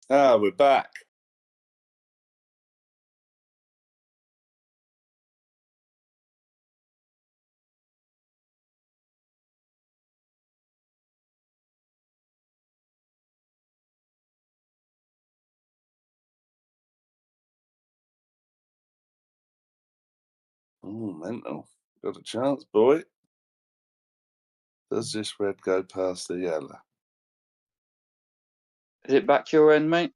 Ah, we're back. Oh, mental. Got a chance, boy. Does this red go past the yellow? Is it back your end, mate?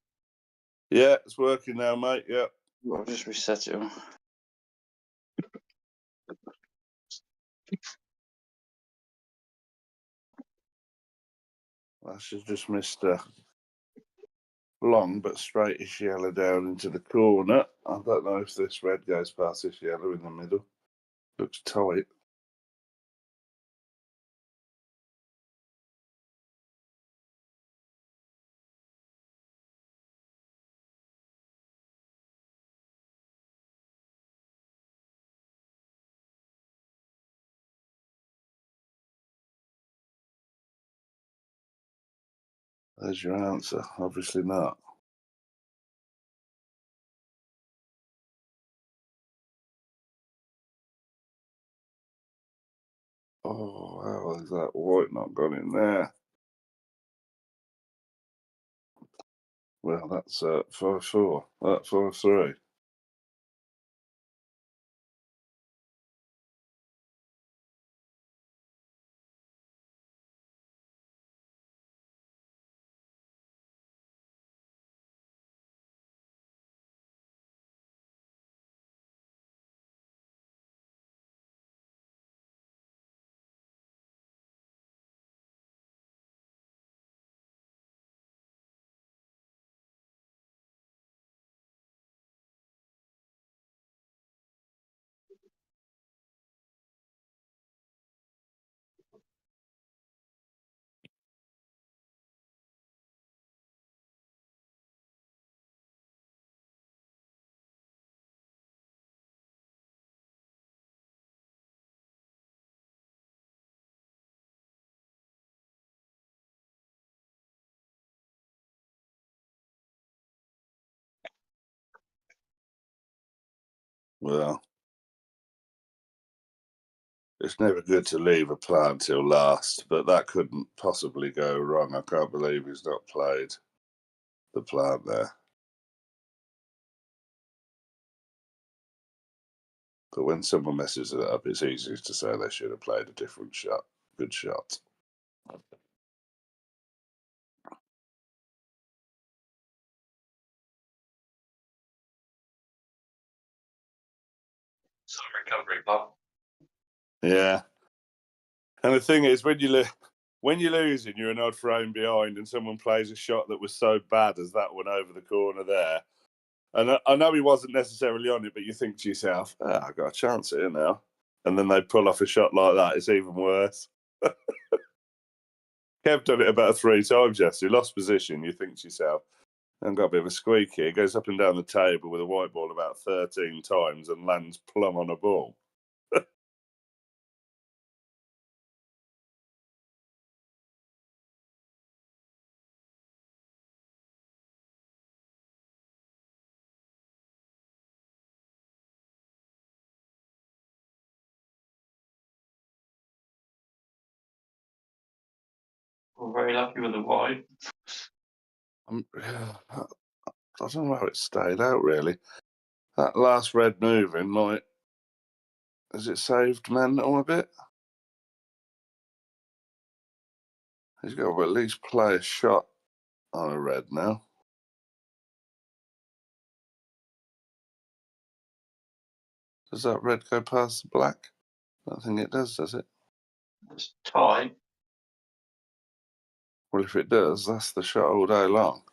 Yeah, it's working now, mate. Yeah. I'll just reset it all. I should just missed a long but straightish yellow down into the corner. I don't know if this red goes past this yellow in the middle. Looks tight. There's your answer. Obviously not. Oh, how has that white not gone in there? Well, that's 5-4. That's 5-3. Well, it's never good to leave a plant till last, but that couldn't possibly go wrong. I can't believe he's not played the plant there. But when someone messes it up, it's easy to say they should have played a different shot. Good shot. Some recovery, Bob. Yeah. And the thing is, when you're losing, you're an odd frame behind, and someone plays a shot that was so bad as that one over the corner there. And I know he wasn't necessarily on it, but you think to yourself, I've got a chance here now. And then they pull off a shot like that. It's even worse. Kev done it about 3 times yesterday. Lost position. You think to yourself, And got a bit of a squeak here. Goes up and down the table with a white ball about 13 times and lands plumb on a ball. We're very lucky with the white. I don't know how it stayed out, really. That last red moving might... Has it saved Mental a bit? He's got to at least play a shot on a red now. Does that red go past the black? I don't think it does it? It's tight. Well, if it does, that's the shot all day long.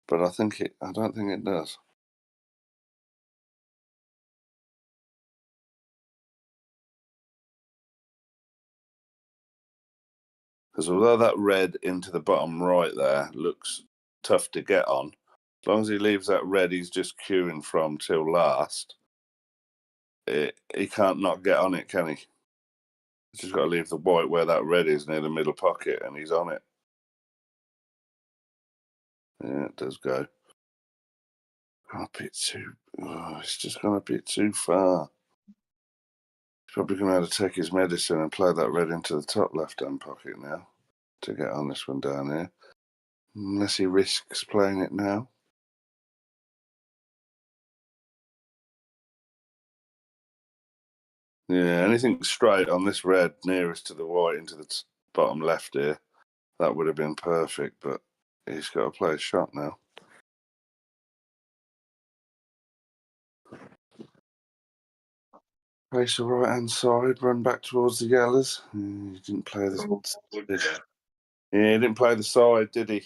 But I don't think it does. Because although that red into the bottom right there looks tough to get on, as long as he leaves that red he's just queuing from till last, he can't not get on it, can he? He's just got to leave the white where that red is near the middle pocket and he's on it. Yeah, it does go. It's just gone a bit too far. He's probably going to have to take his medicine and play that red into the top left-hand pocket now to get on this one down here. Unless he risks playing it now. Yeah, anything straight on this red nearest to the white into the bottom left here, that would have been perfect, but he's got to play a shot now. Place the right-hand side, run back towards the yellows. He didn't play the... Yeah, he didn't play the side, did he?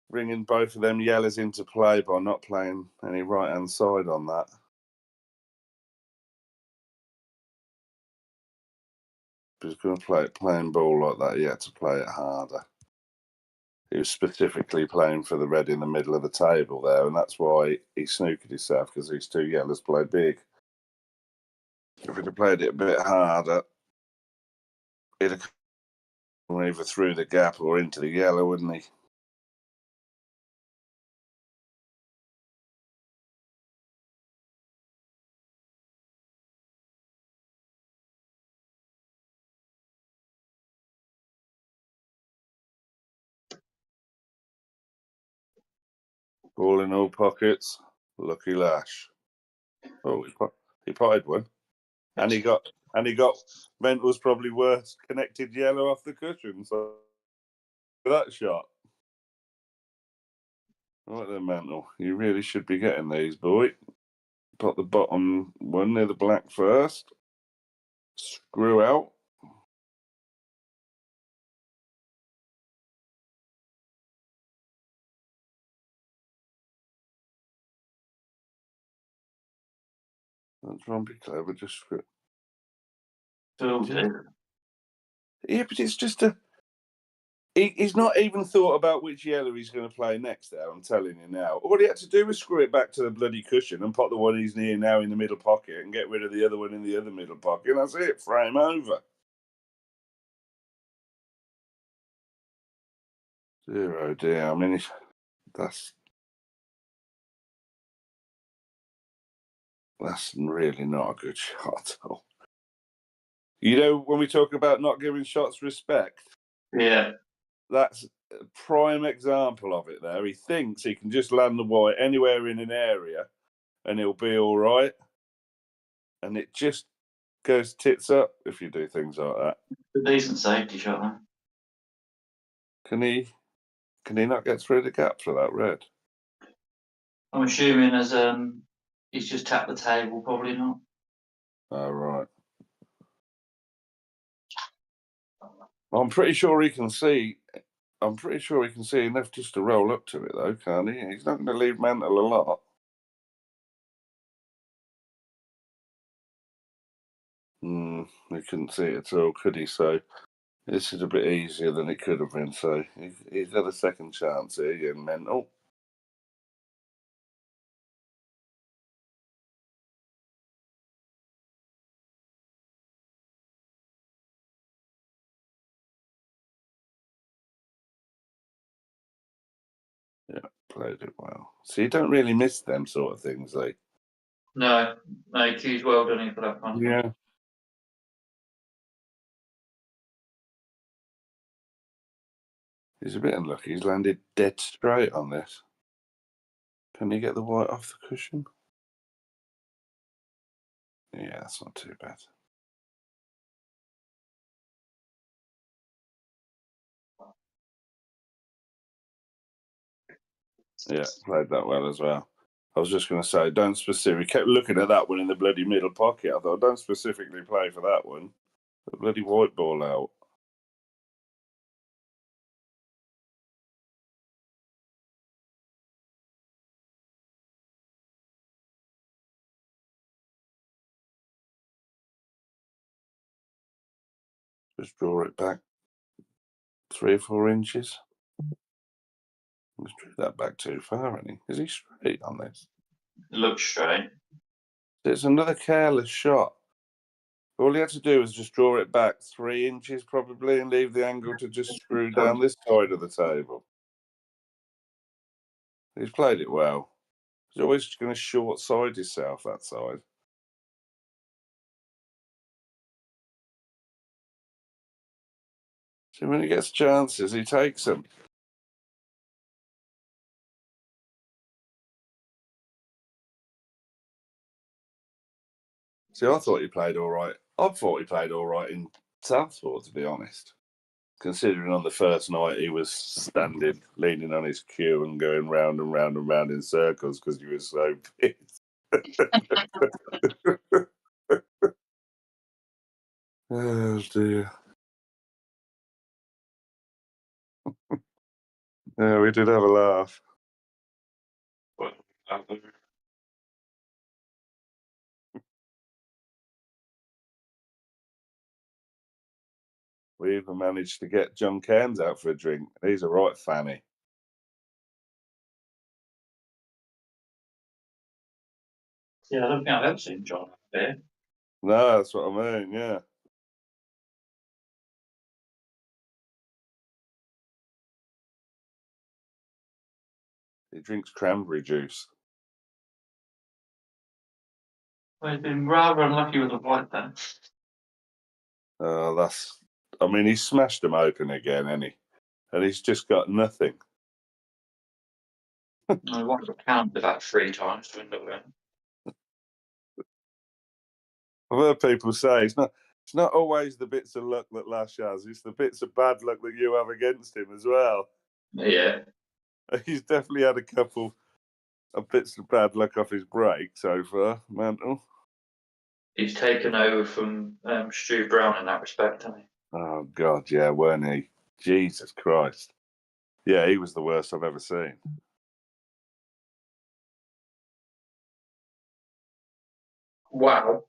Bringing both of them yellows into play by not playing any right-hand side on that. If he was going to play it playing ball like that, he had to play it harder. He was specifically playing for the red in the middle of the table there, and that's why he snookered himself, because these two yellows play big. If he'd have played it a bit harder, he'd have come either through the gap or into the yellow, wouldn't he? Ball in all pockets. Lucky Lash. Oh, he potted one. And he got Mental's probably worst connected yellow off the cushion. So that shot. Right then, Mental. You really should be getting these, boy. Put the bottom one near the black first. Screw out. That's Rumpy Clever, just screw. Yeah, but it's just he's not even thought about which yellow he's going to play next there, I'm telling you now. All he had to do was screw it back to the bloody cushion and put the one he's near now in the middle pocket and get rid of the other one in the other middle pocket. And that's it. Frame over. Dear, oh dear. I mean, that's really not a good shot. You know, when we talk about not giving shots respect, Yeah. that's a prime example of it there. He thinks he can just land the white anywhere in an area and he'll be all right. And it just goes tits up if you do things like that. A decent safety shot, then. Can he not get through the gap for that red? I'm assuming as he's just tapped the table, probably not. Oh, right. I'm pretty sure he can see enough just to roll up to it, though, can't he? He's not going to leave Mantle a lot. He couldn't see it at all, could he? So this is a bit easier than it could have been. So he's got a second chance here, young Mental. Yeah, played it well. So you don't really miss them sort of things, like. No, Q's well done for that kind of thing. Yeah. He's a bit unlucky. He's landed dead straight on this. Can he get the white off the cushion? Yeah, that's not too bad. Yeah, played that well as well. I was just going to say, don't specifically. Kept looking at that one in the bloody middle pocket. I thought, don't specifically play for that one. The bloody white ball out. Just draw it back 3 or 4 inches. He's drew that back too far, hasn't he? Is he straight on this? It looks straight. It's another careless shot. All he had to do was just draw it back 3 inches probably and leave the angle to just screw down this side of the table. He's played it well. He's always going to short side himself that side. So when he gets chances, he takes them. See, I thought he played all right. I thought he played all right in Southport, to be honest. Considering on the first night he was standing, leaning on his cue and going round and round and round in circles because he was so pissed. Oh, dear. Yeah, we did have a laugh. We even managed to get John Cairns out for a drink. He's a right fanny. Yeah, I don't think I've ever seen John up there. No, that's what I mean, yeah. He drinks cranberry juice. Well, he's been rather unlucky with the white then. I mean, he's smashed them open again, hasn't he? And he's just got nothing. I want to count about 3 times to end up there. I've heard people say it's not always the bits of luck that Lash has, it's the bits of bad luck that you have against him as well. Yeah. He's definitely had a couple of bits of bad luck off his break so far, Mantle. He's taken over from Stu Brown in that respect, hasn't he? Oh, God, yeah, weren't he? Jesus Christ. Yeah, he was the worst I've ever seen. Wow.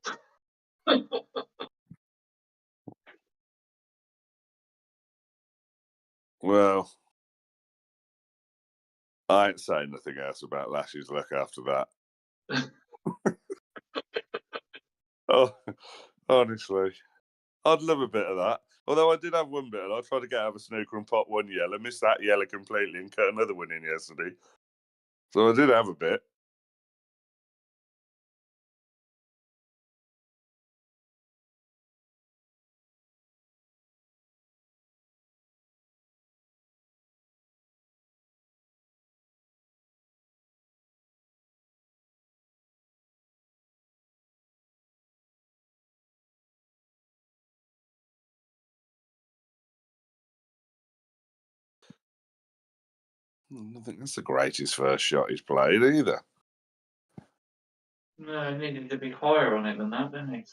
Well, I ain't saying nothing else about Lash's luck after that. Oh, honestly. I'd love a bit of that. Although I did have one bit, and I tried to get out of a snooker and pop one yellow, missed that yellow completely, and cut another one in yesterday. So I did have a bit. I don't think that's the greatest first shot he's played either. No, he needed to be higher on it than that, didn't he?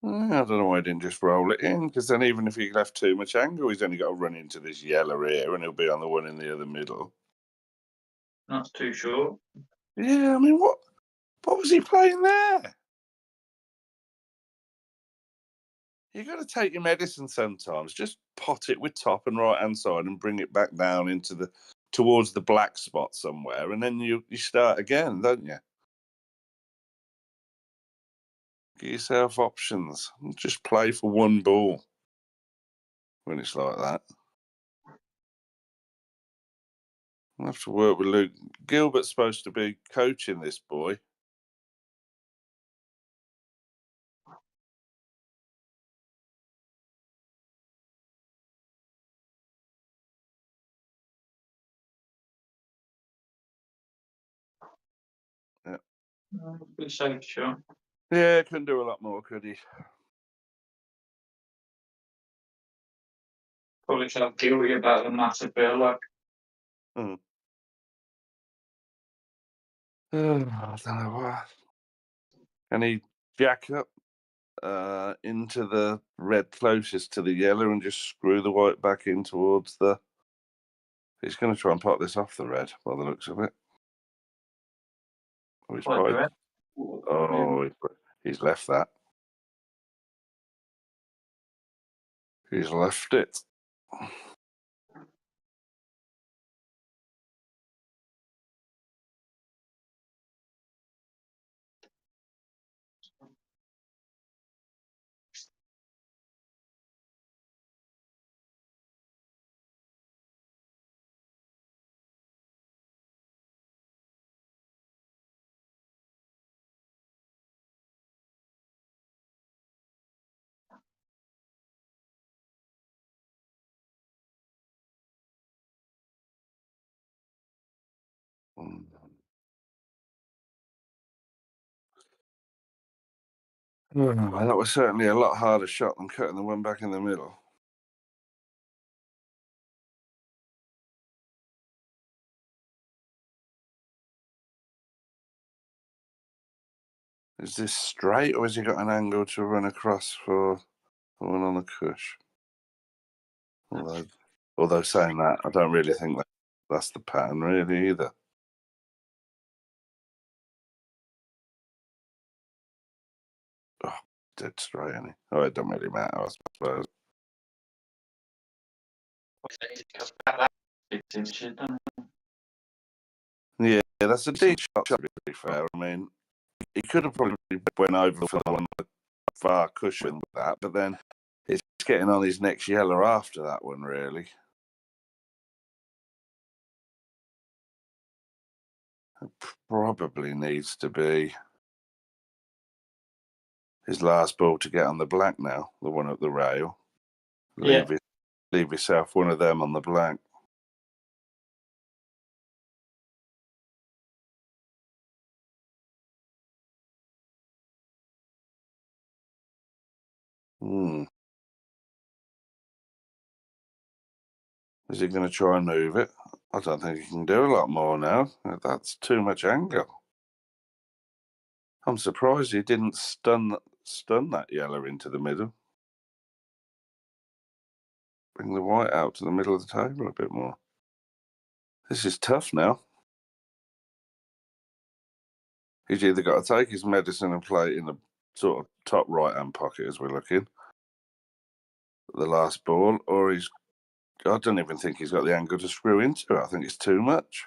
I don't know why he didn't just roll it in, because then even if he left too much angle, he's only got to run into this yellow here, and he'll be on the one in the other middle. That's too short. Yeah, I mean, what was he playing there? You got to take your medicine sometimes. Just pot it with top and right hand side and bring it back down into towards the black spot somewhere, and then you start again, don't you? Get yourself options. Just play for one ball when it's like that. I'll have to work with Luke. Gilbert's supposed to be coaching this boy. Yeah. Good safe shot. Yeah, couldn't do a lot more, could he? Probably felt guilty about the massive bit of luck. I don't know why. And he jack up into the red closest to the yellow and just screw the white back in towards the. He's going to try and pot this off the red by the looks of it. Oh, he's Quite potted. direct. Oh, he's left that. He's left it. That was certainly a lot harder shot than cutting the one back in the middle. Is this straight, or has he got an angle to run across for the one on the cush? Although saying that, I don't really think that's the pattern really either. Oh, dead straight, ain't he? Oh, it don't really matter, I suppose. Yeah, that's a deep shot, to be fair. I mean, he could have probably went over for the one far cushion with that, but then it's getting on his next yellow after that one, really. It probably needs to be his last ball to get on the black now, the one at the rail. Leave yourself one of them on the black. Is he going to try and move it? I don't think he can do a lot more now. That's too much angle. I'm surprised he didn't stun that yellow into the middle. Bring the white out to the middle of the table a bit more. This is tough now. He's either got to take his medicine and play it in the sort of top right-hand pocket as we're looking, the last ball, or I don't even think he's got the angle to screw into it. I think it's too much.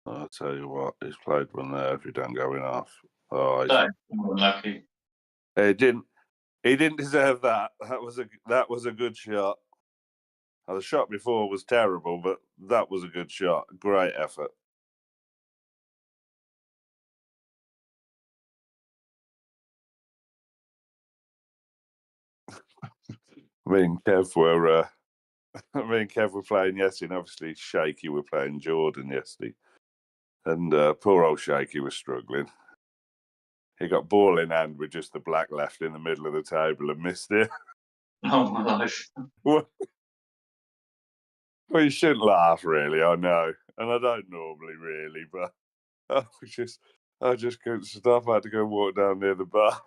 I'll tell you what, he's played one there if you don't go in off. Oh, Lucky. He didn't deserve that. That was a good shot. Now, the shot before was terrible, but that was a good shot. Great effort. Me and Kev were playing yesterday, and obviously Shaky were playing Jordan yesterday. And poor old Shaky was struggling. He got ball in hand with just the black left in the middle of the table and missed it. Oh my life. Well, you shouldn't laugh, really, I know. And I don't normally, really, but I just couldn't stop. I had to go walk down near the bar.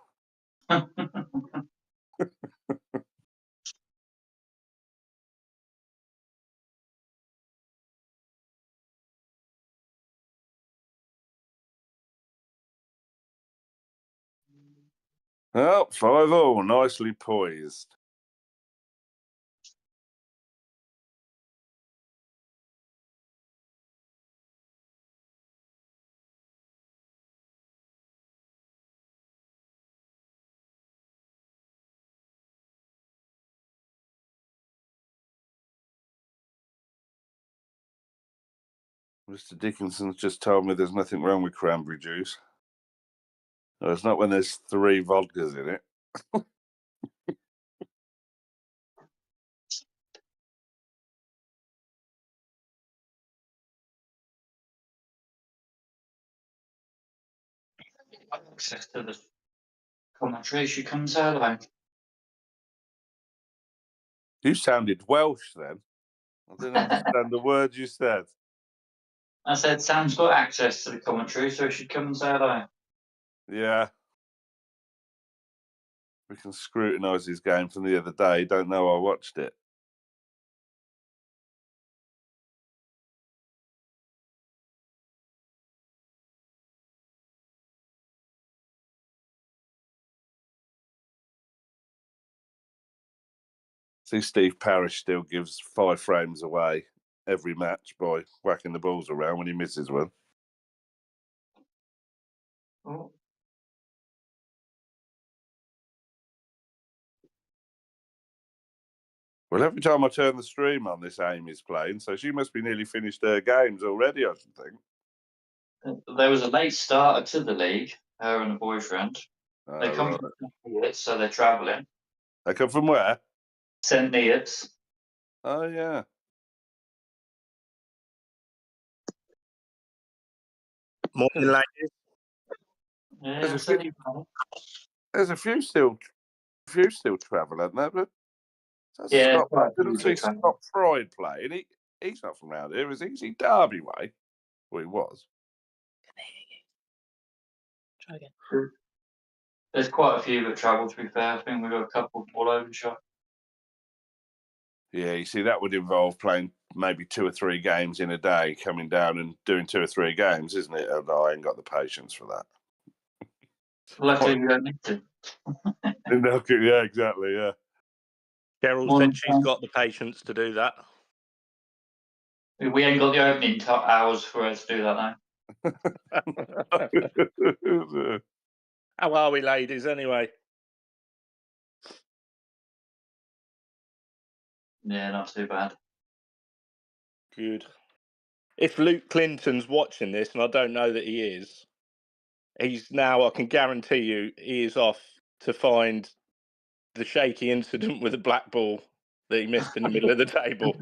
Oh, 5-0, nicely poised. Mr. Dickinson's just told me there's nothing wrong with cranberry juice. No, it's not when there's 3 vodkas in it. Access to the commentary. She comes out like. You sounded Welsh then. I didn't understand the word you said. I said Sam's got access to the commentary, so she come and say hello. Yeah. We can scrutinise his game from the other day. Don't know I watched it. See, Steve Parrish still gives 5 frames away every match by whacking the balls around when he misses one. Oh. Well, every time I turn the stream on, this Amy's playing, so she must be nearly finished her games already, I should think. There was a late starter to the league, her and a boyfriend. They come Right. from St. Neots, so they're travelling. They come from where? St. Neots. Oh, yeah. Morning, ladies. Yeah, There's a few still travel, aren't there? But yeah, didn't see Scott Freud playing. He's not from around here, is he? Is he Derby way? Well, he was. Try again. There's quite a few that travel, to be fair. I think we've got a couple all over the shop. Yeah, you see, that would involve playing maybe 2 or 3 games in a day, coming down and doing 2 or 3 games, isn't it? And I ain't got the patience for that. Luckily, we don't need to. Yeah, exactly, yeah. Cheryl said she's got the patience to do that. We ain't got the opening hours for her to do that now. How are we, ladies, anyway? Yeah, not too bad. Good. If Luke Clinton's watching this, and I don't know that he is, he's now, I can guarantee you, he is off to find the shaky incident with the black ball that he missed in the middle of the table.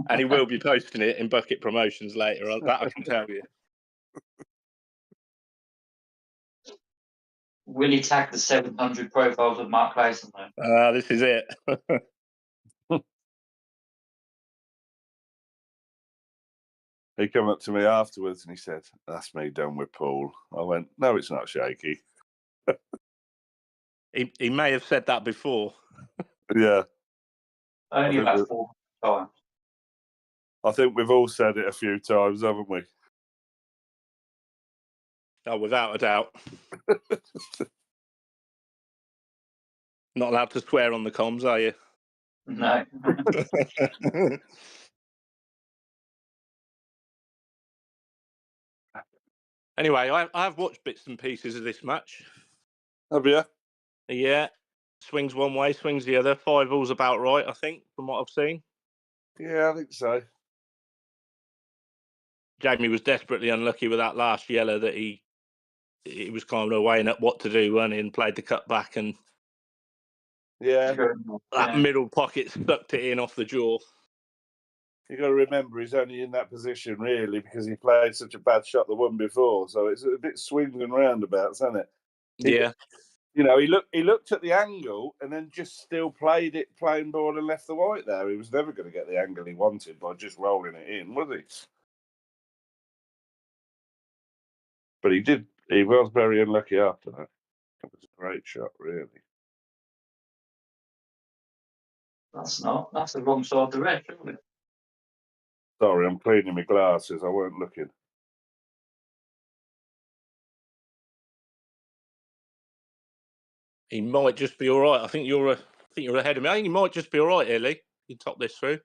And he will be posting it in Bucket Promotions later. That I can tell you. Will he tag the 700 profiles of Mark Clayton, though? This is it. He came up to me afterwards and he said, "That's me done with Paul." I went, "No, it's not shaky." He may have said that before. Yeah. Only about 4 times. I think we've all said it a few times, haven't we? Oh, without a doubt. Not allowed to swear on the comms, are you? No. Anyway, I've watched bits and pieces of this match. Have you? Yeah. Swings one way, swings the other. 5-all's about right, I think, from what I've seen. Yeah, I think so. Jamie was desperately unlucky with that last yellow that he was kind of weighing up what to do, wasn't he, and played the cut back, and that middle pocket sucked it in off the jaw. You got to remember he's only in that position really because he played such a bad shot the one before, so it's a bit swings and roundabouts, isn't it? Yeah. You know, he looked at the angle and then just still played it plain ball and left the white there. He was never going to get the angle he wanted by just rolling it in, was he? But he did. He was very unlucky after that. It was a great shot, really. That's the wrong side of the red, surely. Sorry, I'm cleaning my glasses. I weren't looking. He might just be all right. I think you're ahead of me. I think he might just be all right, Ellie. You top this through.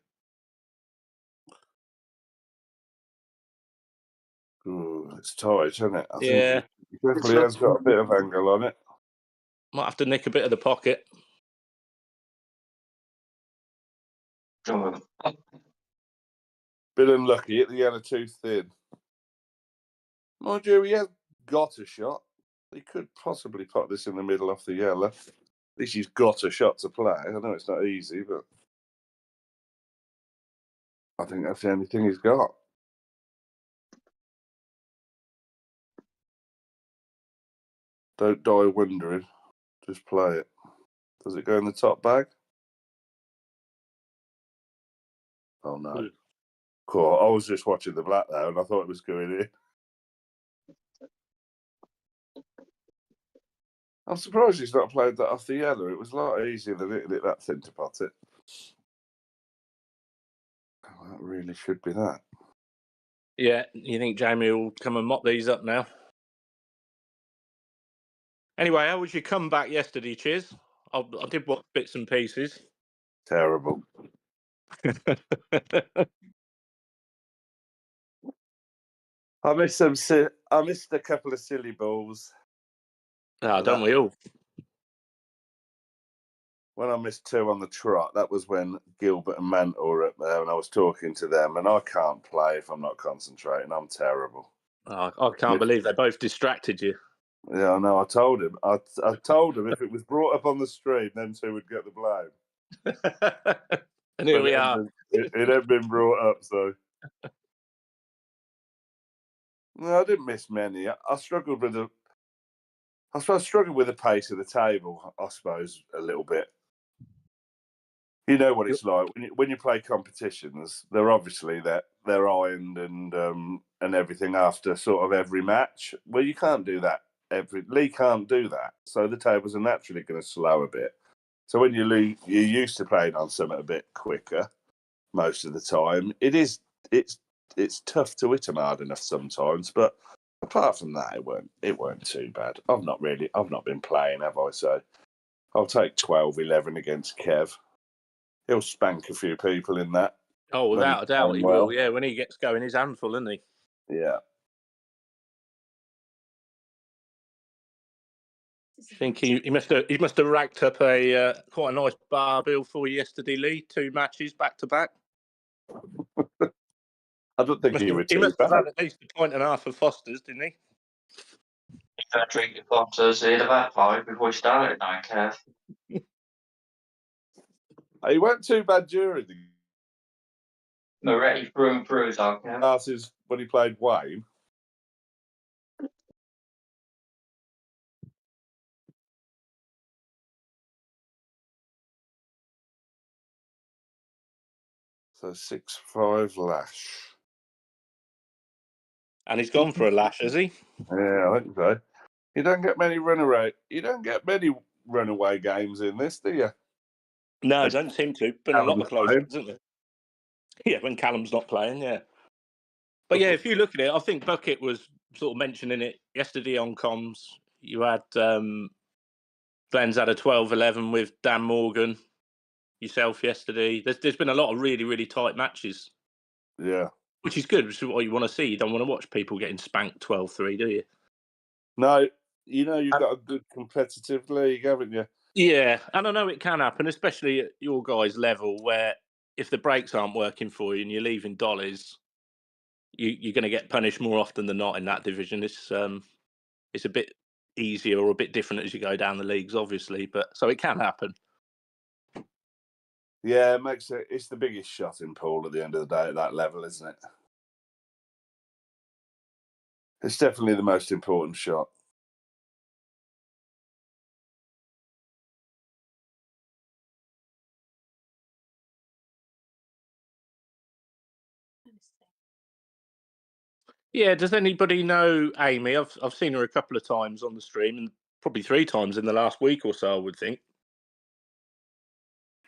Ooh, it's tight, isn't it? I Yeah. think he definitely has got a bit of angle on it. Might have to nick a bit of the pocket. Bit unlucky. Hit the yellow too thin. Mind you, he has got a shot. He could possibly put this in the middle off the yellow. At least he's got a shot to play. I know it's not easy, but I think that's the only thing he's got. Don't die wondering. Just play it. Does it go in the top bag? Oh, no. Cool. I was just watching the black there, and I thought it was going in. I'm surprised he's not played that off the yellow. It was a lot easier than hitting it that thin to pot it. Oh, that really should be that. Yeah, you think Jamie will come and mop these up now? Anyway, how was your comeback yesterday, Chiz? I did watch bits and pieces. Terrible. I missed a couple of silly balls. Don't we all? When I missed 2 on the trot, that was when Gilbert and Mantle were up there, and I was talking to them, and I can't play if I'm not concentrating. I'm terrible. Oh, I can't believe they both distracted you. Yeah, I know. I told him. I told him if it was brought up on the stream, them 2 would get the blame. And here we are. It had been brought up, so. No, I didn't miss many. I struggled with the pace of the table, I suppose, a little bit. You know what it's like when you play competitions. They're obviously they're ironed and everything after sort of every match. Well, you can't do that. Lee can't do that, so the tables are naturally going to slow a bit. So when you're used to playing on something a bit quicker most of the time. It's tough to hit them hard enough sometimes, but apart from that, it weren't too bad. I've not been playing, have I? So I'll take 12-11 against Kev. He'll spank a few people in that. Oh, without a doubt, he will. Yeah, when he gets going, he's handful, isn't he? Yeah. I think he must have racked up a quite a nice bar bill for you yesterday, Lee. 2 matches back to back. I don't think he would. He must have had at least a pint and a half of Foster's, didn't he? If I drink the Foster's, he'd have had 5 before he started, now, Kev. He weren't too bad during the Moretti through and through, is our Kev. classes when he played Wayne. So 6-5 lash. And he's gone for a lash, has he? Yeah, I think so. You don't get many runaway games in this, do you? No, I don't seem to. Been a lot of close ones, isn't there? Yeah, when Callum's not playing, yeah. But yeah, if you look at it, I think Bucket was sort of mentioning it yesterday on comms. You had Glenn's had a 12-11 with Dan Morgan, yourself yesterday. There's been a lot of really, really tight matches. Yeah. Which is good, which is what you want to see. You don't want to watch people getting spanked 12-3, do you? No, you've got a good competitive league, haven't you? Yeah, and I know it can happen, especially at your guys' level, where if the brakes aren't working for you and you're leaving dollies, you're going to get punished more often than not in that division. It's a bit easier or a bit different as you go down the leagues, obviously, but so it can happen. Yeah, it makes it. It's the biggest shot in pool at the end of the day at that level, isn't it? It's definitely the most important shot. Yeah, does anybody know Amy? I've seen her a couple of times on the stream, and probably 3 times in the last week or so, I would think.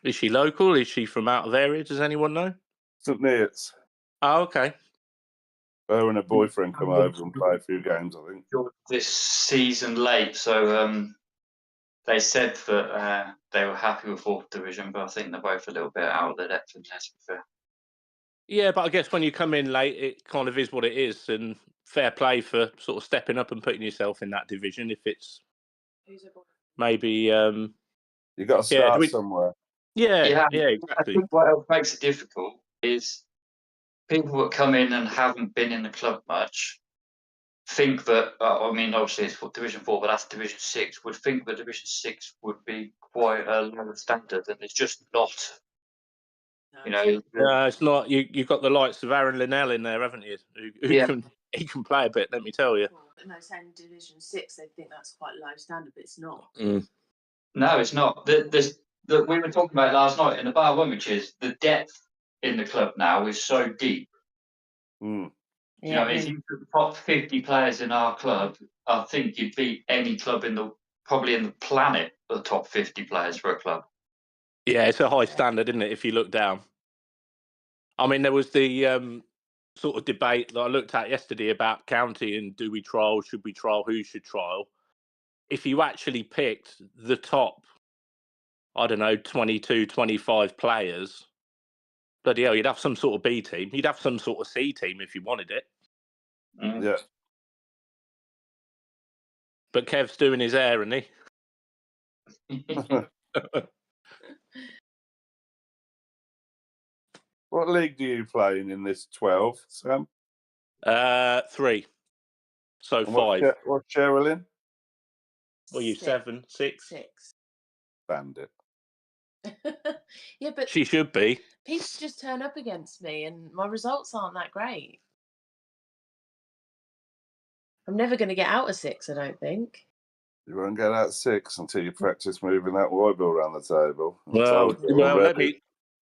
Is she local? Is she from out of area? Does anyone know? St. Neots. Oh, okay. Her and her boyfriend come over and play a few games, I think. This season late, so they said that they were happy with 4th division, but I think they're both a little bit out of their depth in this. Yeah, but I guess when you come in late, it kind of is what it is, and fair play for sort of stepping up and putting yourself in that division. If it's maybe you got to start somewhere. Yeah, exactly. I think what else makes it difficult is people that come in and haven't been in the club much think that, I mean, obviously it's for Division 4, but that's Division 6, would think that Division 6 would be quite a lower standard, and it's just not. You know, No, it's not. You've got the likes of Aaron Linnell in there, haven't you? Who Yeah. he can play a bit, let me tell you. But no, saying Division 6, they think that's quite low standard, but it's not. No, it's not. We were talking about last night in the bar, which is the depth in the club now is so deep. Mm. You know, if you took the top 50 players in our club, I think you'd beat any club probably in the planet, the top 50 players for a club. Yeah, it's a high standard, isn't it, if you look down? I mean, there was the sort of debate that I looked at yesterday about county and do we trial, should we trial, who should trial? If you actually picked the top, I don't know, 22, 25 players, bloody hell, you'd have some sort of B team. You'd have some sort of C team if you wanted it. Mm. Yeah. But Kev's doing his hair, isn't he? What league do you play in this 12, Sam? 3. So And 5. What's Sherilyn? Well, you 7, 6. 6. Bandit. Yeah, but She should be. people just turn up against me, and my results aren't that great. I'm never going to get out of 6, I don't think. You won't get out 6 until you practice moving that white ball around the table. Well,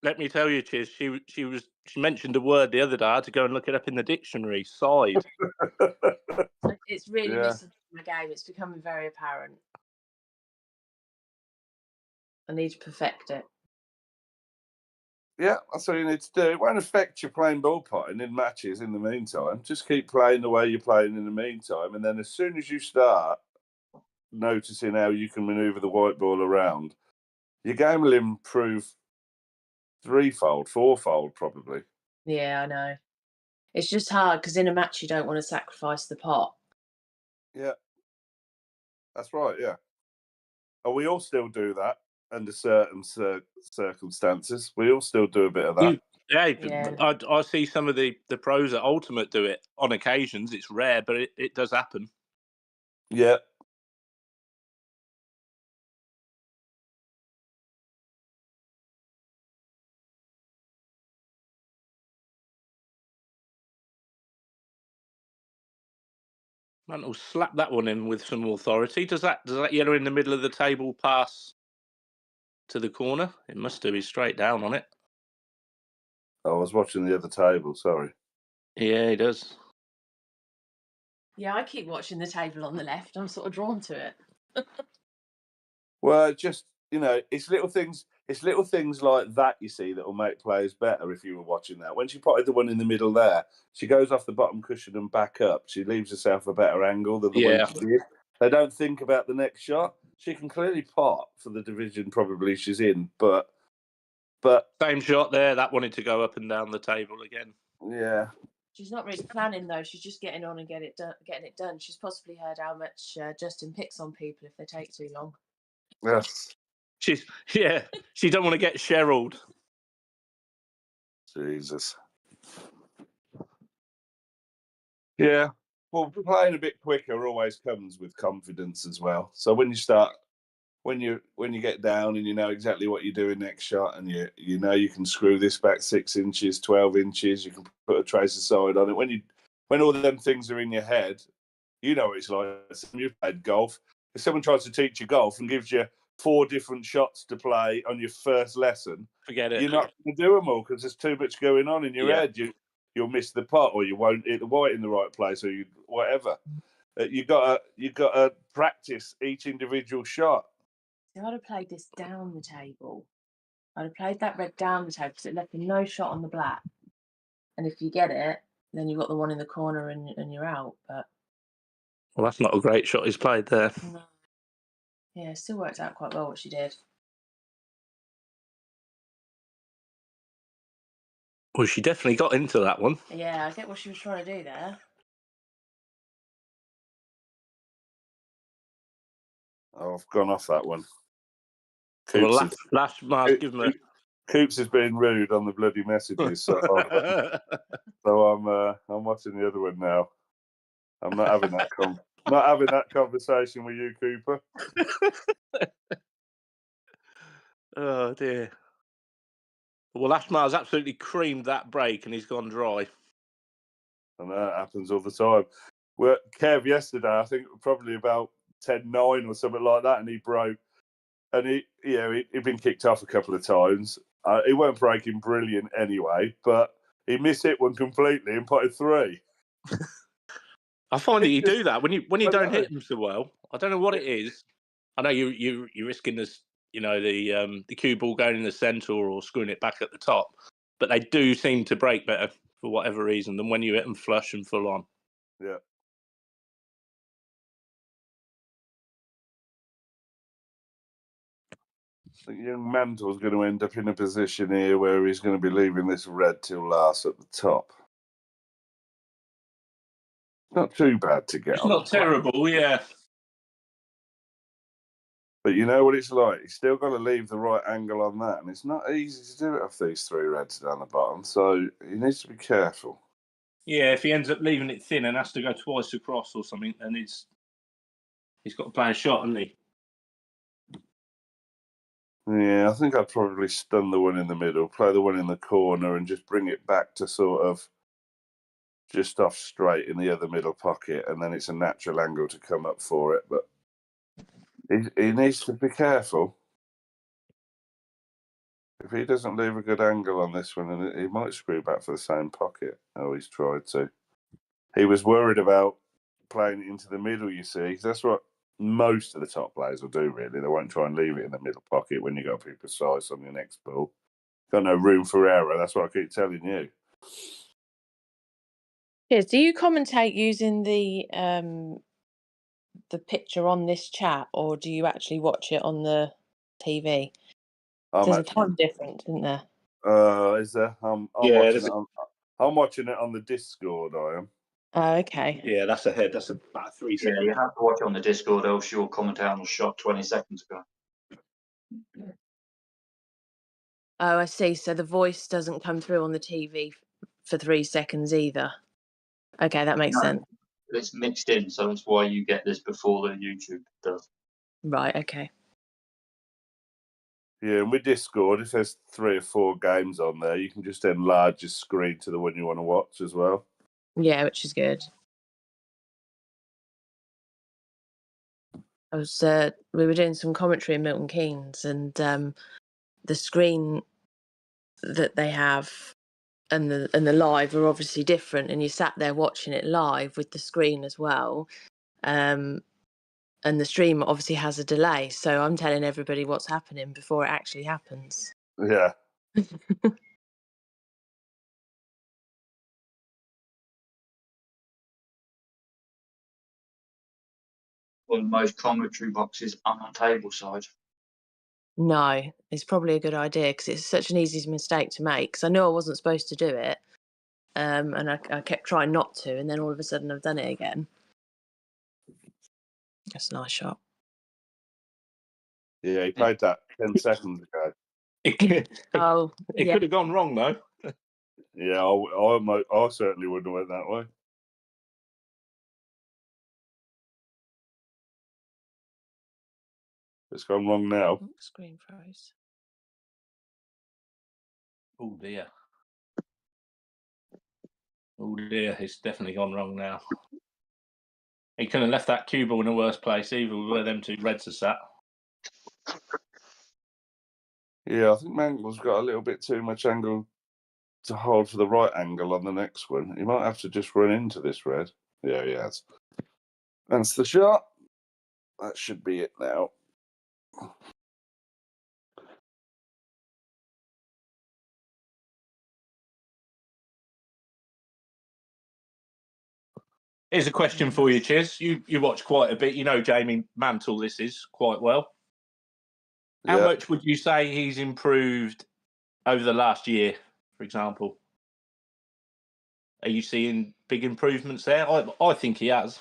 let me tell you, Chiz. She mentioned a word the other day. I had to go and look it up in the dictionary. Side. It's really missing my game. It's becoming very apparent. I need to perfect it. Yeah, that's all you need to do. It won't affect your playing ball potting in matches in the meantime. Just keep playing the way you're playing in the meantime. And then as soon as you start noticing how you can manoeuvre the white ball around, your game will improve 3-fold, 4-fold probably. Yeah, I know. It's just hard because in a match you don't want to sacrifice the pot. Yeah, that's right, yeah. And we all still do that under certain circumstances. We all still do a bit of that. Yeah. I see some of the pros at Ultimate do it on occasions. It's rare, but it does happen. Yeah. Man, will slap that one in with some authority. Does that yellow in the middle of the table pass to the corner? It must do. He's straight down on it. I was watching the other table, sorry. Yeah, he does. Yeah, I keep watching the table on the left. I'm sort of drawn to it. Well, just, it's little things like that, you see, that will make players better if you were watching that. When she potted the one in the middle there, she goes off the bottom cushion and back up. She leaves herself a better angle than the one she did. They don't think about the next shot. She can clearly pot for the division probably she's in, but same shot there. That wanted to go up and down the table again. Yeah. She's not really planning though. She's just getting on and getting it done. She's possibly heard how much Justin picks on people if they take too long. Yes. She don't want to get Sherrilled. Jesus. Yeah. Well, playing a bit quicker always comes with confidence as well. So when you get down and you know exactly what you're doing next shot, and you know you can screw this back 6 inches, 12 inches, you can put a tracer side on it. When all of them things are in your head, you know what it's like. You've played golf. If someone tries to teach you golf and gives you 4 different shots to play on your first lesson, forget it. You're not going to do them all because there's too much going on in your head. You'll miss the putt, or you won't hit the white in the right place, or whatever. You got to practice each individual shot. So I'd have played this down the table. I'd have played that red down the table because it left no shot on the black. And if you get it, then you've got the one in the corner and you're out. But well, that's not a great shot he's played there. No. Yeah, it still worked out quite well what she did. Well, she definitely got into that one. Yeah, I get what she was trying to do there. Oh, I've gone off that one. Well, last Mars, give him a... Coops is being rude on the bloody messages, so I'm watching the other one now. I'm not having that not having that conversation with you, Cooper. Oh dear. Well, Ashmar's absolutely creamed that break, and he's gone dry. And that happens all the time. Well, Kev yesterday, I think probably about 10-9 or something like that, and he broke. And he'd been kicked off a couple of times. He weren't breaking brilliant anyway, but he missed it one completely and put it 3. I find that you do that when you I don't know. hit them so well. I don't know what it is. I know you're risking this, the cue ball going in the centre or screwing it back at the top, but they do seem to break better for whatever reason than when you hit them flush and full on. Yeah. I think young Mantle's going to end up in a position here where he's going to be leaving this red till last at the top. Not too bad to get It's on. not terrible, yeah. But you know what it's like? He's still got to leave the right angle on that, and it's not easy to do it off these 3 reds down the bottom, so he needs to be careful. Yeah, if he ends up leaving it thin and has to go twice across or something, then he's got to play a shot, hasn't he? Yeah, I think I'd probably stun the one in the middle, play the one in the corner, and just bring it back to sort of just off straight in the other middle pocket, and then it's a natural angle to come up for it. But he needs to be careful. If he doesn't leave a good angle on this one, and he might screw back for the same pocket. Oh, he's tried to. He was worried about playing it into the middle, you see. That's what most of the top players will do, really. They won't try and leave it in the middle pocket when you've got to be precise on your next ball. Got no room for error. That's what I keep telling you. Yes. Do you commentate using the picture on this chat, or do you actually watch it on the TV? There's a time difference, isn't there? Is there? I'm watching it on the Discord. I am. Oh, okay. Yeah, that's ahead. That's about 3 Yeah, seconds. you have to watch it on the Discord, else you'll commentate on the shot 20 seconds ago. Oh, I see. So the voice doesn't come through on the TV for 3 seconds either. Okay, that makes sense. It's mixed in, so that's why you get this before the YouTube does. Right. Okay. Yeah, and with Discord, if there's 3 or 4 games on there, you can just enlarge your screen to the one you want to watch as well. Yeah, which is good. We were doing some commentary in Milton Keynes, and the screen that they have and the live are obviously different, and you sat there watching it live with the screen as well, and the stream obviously has a delay, so I'm telling everybody what's happening before it actually happens. Yeah. Well, most commentary boxes are on table side. No, it's probably a good idea because it's such an easy mistake to make, because I knew I wasn't supposed to do it, and I kept trying not to, and then all of a sudden I've done it again. That's a nice shot. Yeah, he played that 10 seconds ago. It yeah. could have gone wrong, though. Yeah, I certainly wouldn't have went that way. It's gone wrong now. Screen froze. Oh dear. Oh dear, it's definitely gone wrong now. He could have left that cue ball in a worse place, either where them 2 reds are sat. Yeah, I think Mangle's got a little bit too much angle to hold for the right angle on the next one. He might have to just run into this red. Yeah, he has. That's the shot. That should be it now. Here's a question for you, Chiz. You watch quite a bit. You know Jamie Mantle, this is quite well. How much would you say he's improved over the last year, for example? Are you seeing big improvements there? I think he has.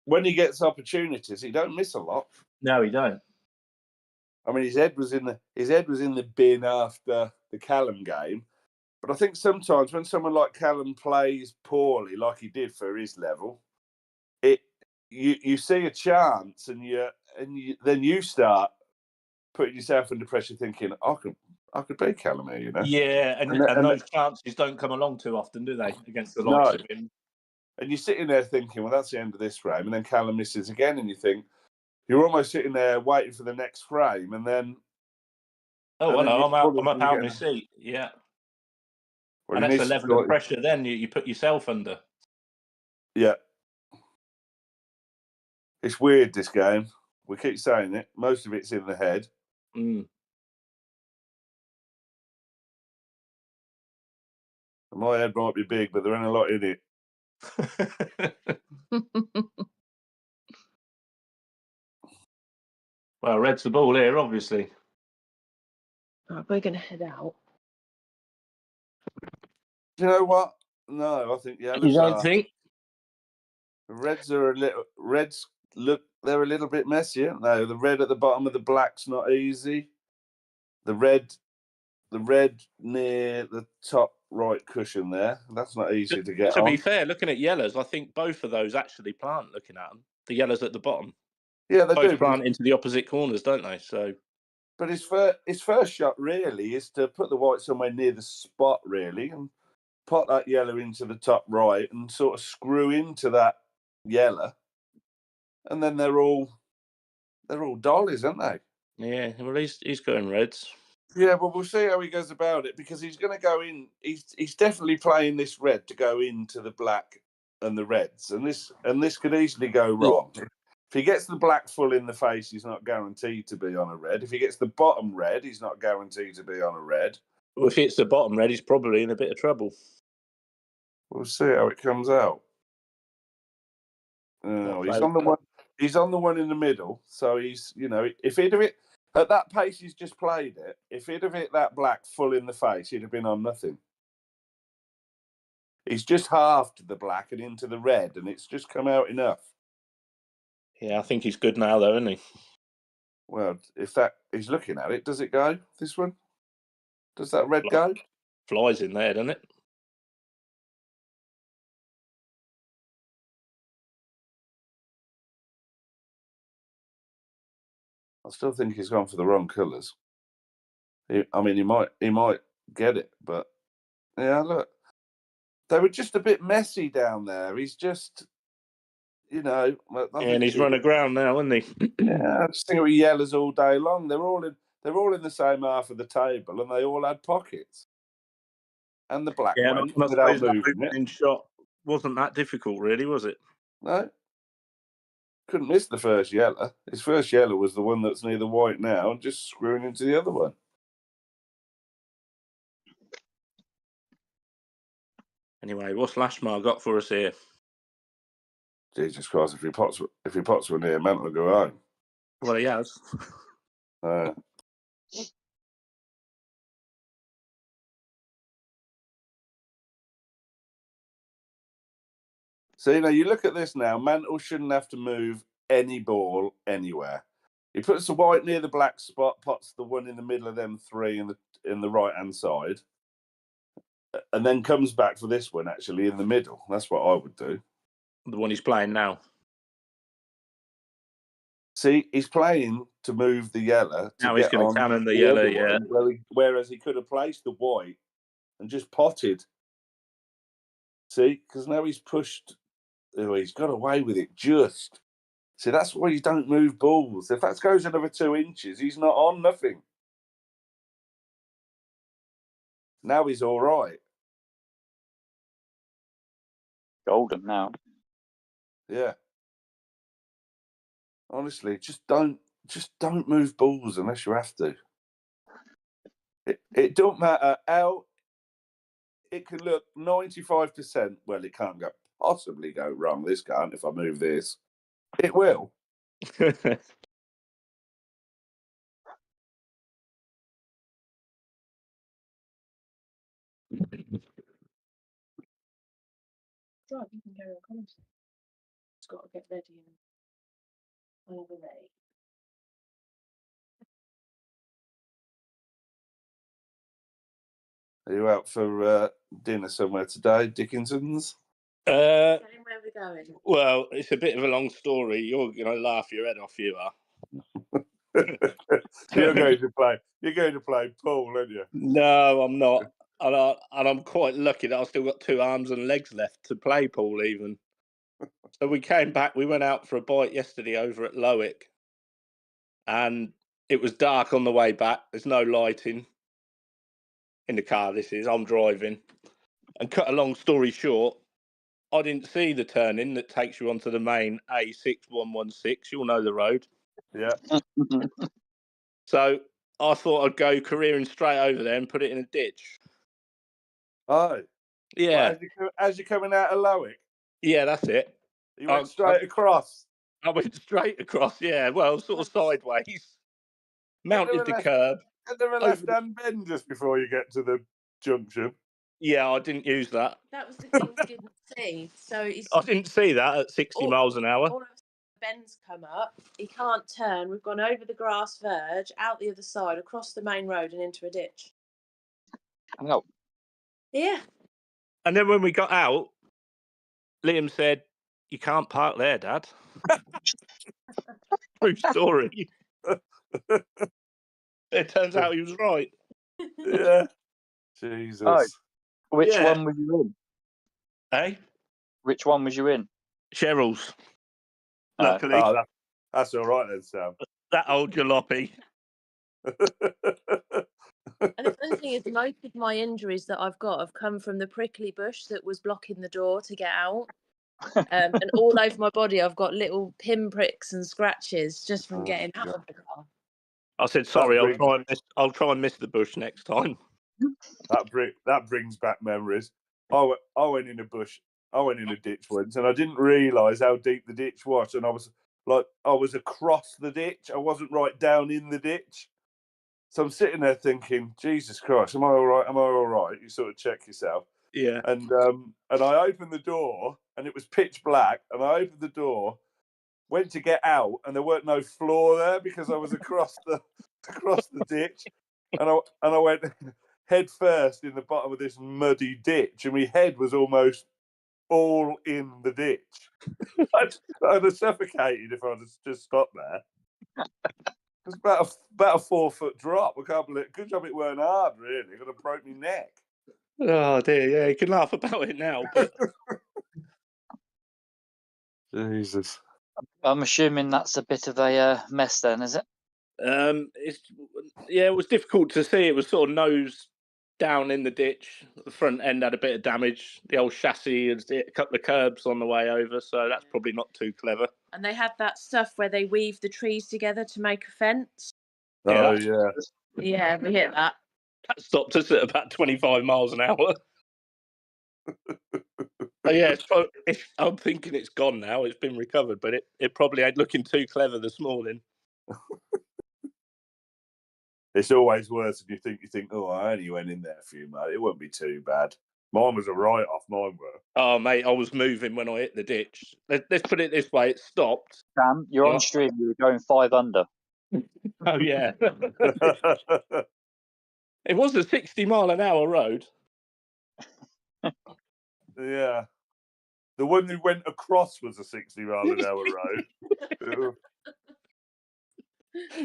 When he gets opportunities, he don't miss a lot. No, he don't. I mean, his head was in the bin after the Callum game, But I think sometimes when someone like Callum plays poorly, like he did for his level, you see a chance and then you start putting yourself under pressure, thinking, I could beat Callum here, you know. Yeah, and those chances don't come along too often, do they? Against the likes of him. And you're sitting there thinking, well, that's the end of this frame, and then Callum misses again, and you think you're almost sitting there waiting for the next frame, and then I'm up out of my seat. Yeah. Well, and that's a level of pressure then you put yourself under. Yeah. It's weird, this game. We keep saying it. Most of it's in the head. Mm. My head might be big, but there ain't a lot in it. Well, red's the ball here, obviously. Right, we're going to head out. Do you know what? No, I think yellows You don't think? Reds look, they're a little bit messy, aren't they? The red at the bottom of the black's not easy. The red near the top right cushion there, that's not easy to get on. To be fair, looking at yellows, I think both of those actually plant, looking at them. The yellows at the bottom. Yeah, they both plant into the opposite corners, don't they? So, but his first shot really is to put the white somewhere near the spot, really, and pot that yellow into the top right and sort of screw into that yellow, and then they're all dollies, aren't they? Yeah, well, he's going reds. Yeah, well, we'll see how he goes about it, because he's going to go in. He's definitely playing this red to go into the black and the reds, and this could easily go wrong. Yeah. If he gets the black full in the face, he's not guaranteed to be on a red. If he gets the bottom red, he's not guaranteed to be on a red. Well, if it's the bottom red, he's probably in a bit of trouble. We'll see how it comes out. Oh, he's on the one. He's on the one in the middle. So he's, if he'd have it at that pace he's just played it, if he'd have hit that black full in the face, he'd have been on nothing. He's just halved the black and into the red, and it's just come out enough. Yeah, I think he's good now, though, isn't he? Well, if that he's looking at it, does it go? This one? Does that red go? Flies in there, doesn't it? I still think he's gone for the wrong colours. He might get it, but yeah, look, they were just a bit messy down there. He's just, and he's run aground now, isn't he? Yeah, I just think it was yellows all day long. They're all in the same half of the table, and they all had pockets. And the black went without moving it. Opening shot wasn't that difficult, really, was it? No. Couldn't miss the first yellow. His first yellow was the one that's near the white now, and just screwing into the other one. Anyway, what's Lashmar got for us here? Jesus Christ! If he pots one here, man will go home. Well, he has. So, you look at this now, Mantle shouldn't have to move any ball anywhere. He puts the white near the black spot, pots the one in the middle of them three in the right-hand side, and then comes back for this one, actually, in the middle. That's what I would do. The one he's playing now. See, he's playing to move the yellow. Now he's going to cannon the yellow, yeah. Whereas he could have placed the white and just potted. See, because now he's pushed. Oh, he's got away with it just. See, that's why you don't move balls. If that goes another 2 inches, he's not on nothing. Now he's all right. Golden now. Yeah. Honestly, just don't move balls unless you have to. It don't matter how. It could look 95%. Well, it can't possibly go wrong. This can't. If I move this, it will. Right, you can carry on commenting. It's got to get ready and whenever ready. Are you out for dinner somewhere today, Dickinson's? Where are we going? Well, it's a bit of a long story. You're going to laugh your head off, you are. You're going to play pool, aren't you? No, I'm not. And I'm quite lucky that I've still got 2 arms and legs left to play pool even. So we came back, we went out for a bite yesterday over at Lowick. And it was dark on the way back. There's no lighting in the car, I'm driving. And cut a long story short, I didn't see the turning that takes you onto the main A6116. You'll know the road. Yeah. So I thought I'd go careering straight over there and put it in a ditch. Oh. Yeah. Well, as you're coming out of Lowick, Yeah, that's it. you went straight across. I went straight across, yeah. Well, sort of sideways. Mounted the curb. And then a left-hand bend just before you get to the junction. Yeah, I didn't use that. That was the thing we didn't see. So I didn't see that at 60 miles an hour. All of a sudden, Ben's come up. He can't turn. We've gone over the grass verge, out the other side, across the main road and into a ditch. Oh. Yeah. And then when we got out, Liam said, "You can't park there, Dad." True story. It turns out he was right. Yeah. Jesus. Oh. Which Yeah. one were you in? Hey? Which one was you in? Cheryl's. Luckily. Oh, that's all right then, Sam. That old jalopy. And the funny thing is, most of my injuries that I've got have come from the prickly bush that was blocking the door to get out. And all over my body, I've got little pinpricks and scratches just from getting out of the car. I said, sorry, I'll try and miss the bush next time. That brings back memories. I went in a bush. I went in a ditch once, and I didn't realise how deep the ditch was. And I was across the ditch. I wasn't right down in the ditch. So I'm sitting there thinking, Jesus Christ, am I all right? Am I all right? You sort of check yourself. Yeah. And I opened the door, and it was pitch black. And I opened the door, went to get out, and there weren't no floor there because I was across the ditch. And I went head first in the bottom of this muddy ditch, and my head was almost all in the ditch. I'd have suffocated if I'd have just stopped there. It's about a 4-foot drop. I can't believe it. Good job it weren't hard, really. It could have broke my neck. Oh, dear. Yeah, you can laugh about it now, but... Jesus. I'm assuming that's a bit of a mess then, is it? It was difficult to see. It was sort of nose down in the ditch. The front end had a bit of damage. The old chassis had a couple of curbs on the way over, so that's probably not too clever. And they had that stuff where they weave the trees together to make a fence. Oh, yeah. Yeah, we hit that. That stopped us at about 25 miles an hour. Yeah, I'm thinking it's gone now. It's been recovered, but it probably ain't looking too clever this morning. It's always worse if you think, oh, I only went in there a few minutes. It won't be too bad. Mine was a write-off, mine were. Oh, mate, I was moving when I hit the ditch. Let's put it this way, it stopped. Sam, you're on stream, you were going 5 under. Oh, yeah. It was a 60-mile-an-hour road. Yeah. The one who went across was a 60-mile-an-hour road.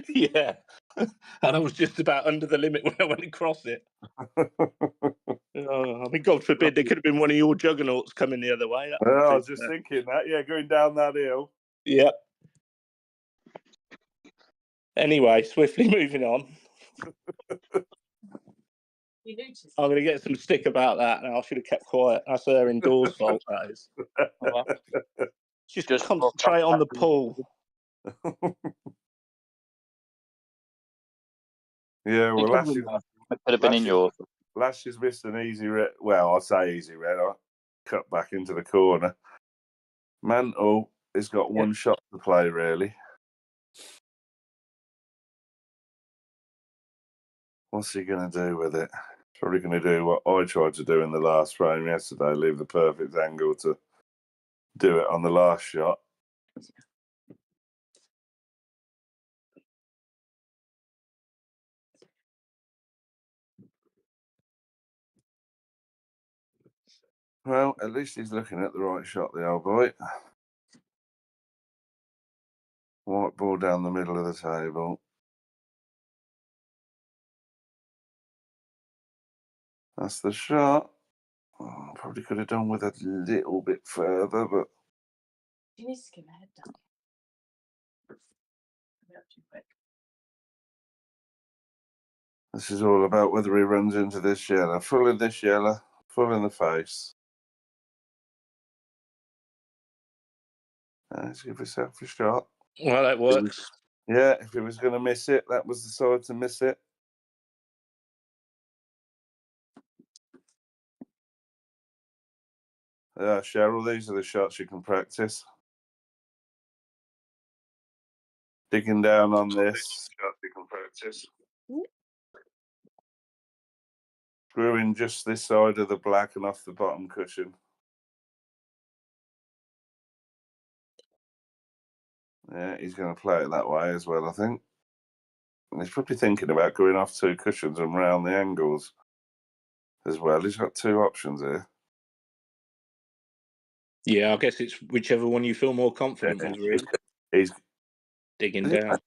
Yeah. And I was just about under the limit when I went across it. I mean, God forbid, there could have been one of your juggernauts coming the other way. I was just thinking that. Yeah, going down that hill. Yep. Anyway, swiftly moving on. I'm going to get some stick about that now. I should have kept quiet. That's her indoors fault, that is. Just concentrate on the pool. Yeah, well, it could have been in yours. Lash has missed an easy red. Well, I say easy red. I cut back into the corner. Mantle has got one shot to play, really. What's he going to do with it? Probably going to do what I tried to do in the last frame yesterday, leave the perfect angle to do it on the last shot. Well, at least he's looking at the right shot, the old boy. White ball down the middle of the table. That's the shot. Oh, probably could have done with a little bit further, but You need to skip ahead, Dan. Up too quick. this is all about whether he runs into this yellow. Full in this yellow, full in the face. Let's give yourself a shot. Well, that works. Yeah, if he was going to miss it, that was the side to miss it. Yeah, Cheryl, these are the shots you can practice. Digging down on this. Shots you can practice. Screwing just this side of the black and off the bottom cushion. Yeah, he's going to play it that way as well, I think. And he's probably thinking about going off 2 cushions and round the angles as well. He's got 2 options here. Yeah, I guess it's whichever one you feel more confident with, really. He's Digging down.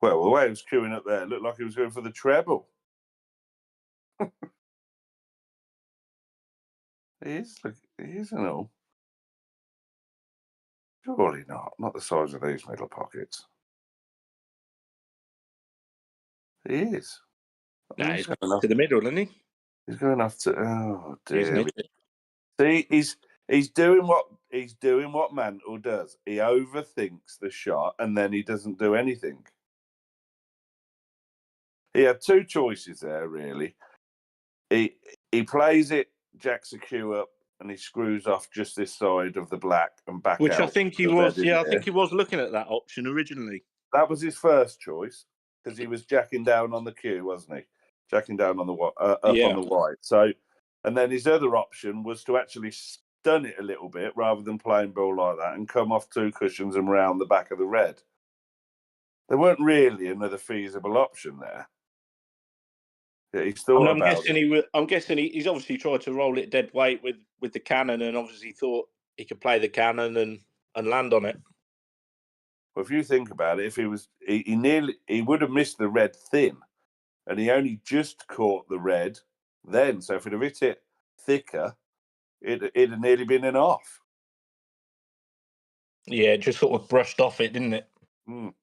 Well, the way he was queuing up there, it looked like he was going for the treble. He is and all. Surely not. Not the size of these middle pockets. He is. No, He's he's going off, to the middle, isn't he? he's going off to. Oh Isn't dear. it? See, he's doing what Mantle does. He overthinks the shot and then he doesn't do anything. He had 2 choices there, really. He plays it, jacks a cue up, and he screws off just this side of the black and back Which out. I think he the was. red in Yeah, I there. think he was looking at that option originally. That was his first choice because he was jacking down on the cue, wasn't he? Jacking down on the up on the white. So, and then his other option was to actually stun it a little bit rather than playing ball like that and come off 2 cushions and round the back of the red. There weren't really another feasible option there. Yeah, he's thought I'm about it. I'm guessing he's obviously tried to roll it dead weight with the cannon, and obviously thought he could play the cannon and land on it. Well, if you think about it, if he would have missed the red thin, and he only just caught the red then. So if he'd have hit it thicker, it'd have nearly been an off. Yeah, it just sort of brushed off it, didn't it? Mm.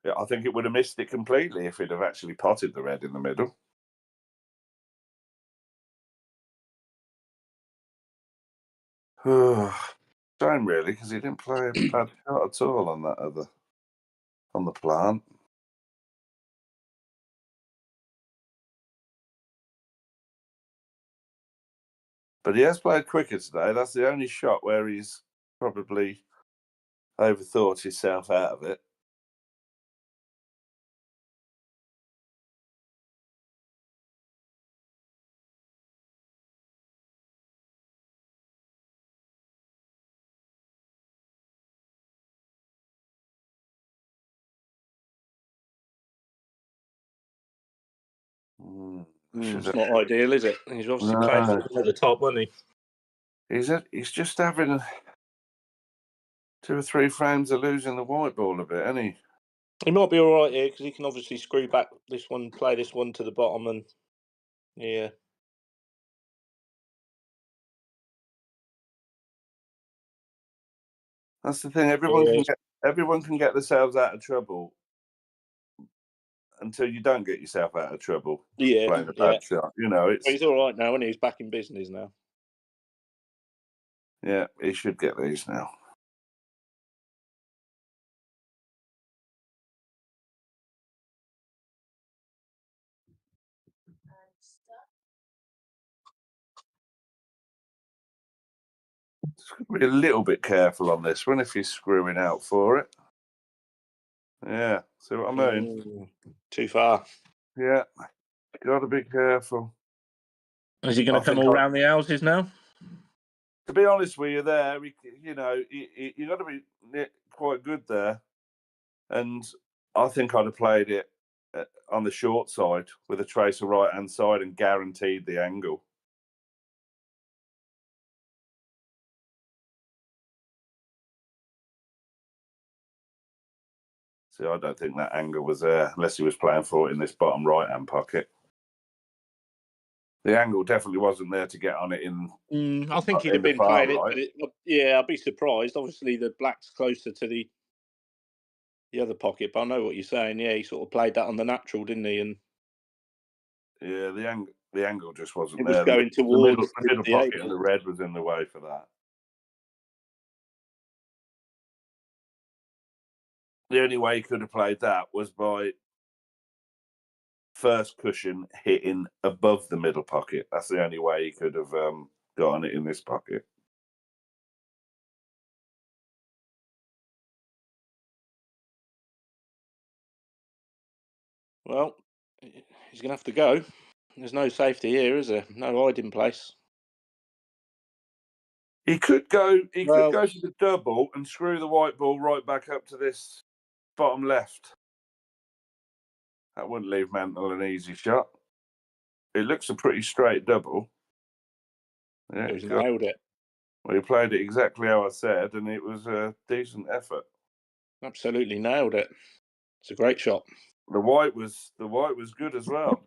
Yeah, I think it would have missed it completely if he'd have actually potted the red in the middle. Shame, really, because he didn't play a bad shot at all on the plant. But he has played quicker today. That's the only shot where he's probably overthought himself out of it. It's not ideal, is it? He's obviously playing at the top, wasn't he? He's just having 2 or 3 frames of losing the white ball a bit, isn't he? He might be all right here because he can obviously screw back this one, play this one to the bottom, and yeah. That's the thing. Everyone can get themselves out of trouble until you don't get yourself out of trouble. Yeah, playing a bad shot. You know, it's. But he's all right now, and he's back in business now. Yeah, he should get these now. Just got to be a little bit careful on this one if you're screwing out for it. Yeah, see what I mean? Too far. Yeah, got to be careful. Is he going to come all round the houses now? To be honest with you, there, you got to be quite good there. And I think I'd have played it on the short side with a tracer right-hand side and guaranteed the angle. See, I don't think that angle was there unless he was playing for it in this bottom right-hand pocket. The angle definitely wasn't there to get on it in. I think he'd in have the been far playing right. it, but I'd be surprised. Obviously, the black's closer to the other pocket, but I know what you're saying. Yeah, he sort of played that on the natural, didn't he? And yeah, the angle just wasn't it was there. going the towards middle the pocket eight and ball. the red was in the way for that. The only way he could have played that was by first cushion hitting above the middle pocket. That's the only way he could have gotten it in this pocket. Well, he's going to have to go. There's no safety here, is there? No hiding place. He could go. He Well- could go to the double and screw the white ball right back up to this bottom left. That wouldn't leave Mantle an easy shot. It looks a pretty straight double. Yeah, He's nailed it. well, he played it exactly how I said, and it was a decent effort. Absolutely nailed it. It's a great shot. The white was good as well.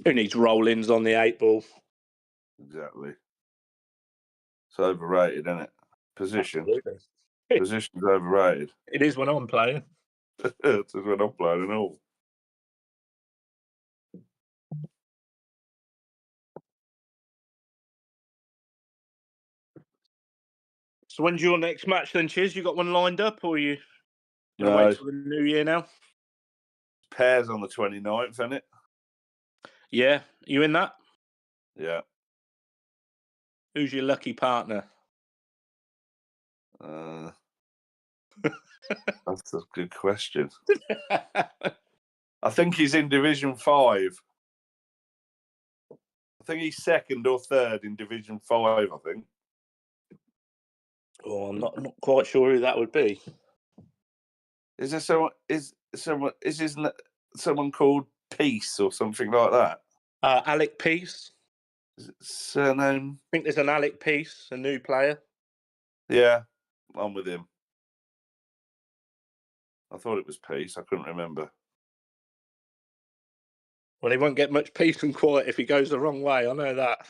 Who needs roll-ins on the eight ball? Exactly. It's overrated, isn't it? Position. Absolutely. Position's overrated. It is when I'm playing. That's what I'm playing and all. So when's your next match then, Chiz? You got one lined up, or are you going to No. wait till the new year now? Pairs on the 29th, isn't it? Yeah. You in that? Yeah. Who's your lucky partner? That's a good question. I think he's in Division 5. I think he's second or third in Division 5, I think. Oh, I'm not quite sure who that would be. Is there someone? Is someone called Peace or something like that? Alec Peace. Is it surname? I think there's an Alec Peace, a new player. Yeah, I'm with him. I thought it was Peace. I couldn't remember. Well, he won't get much peace and quiet if he goes the wrong way. I know that.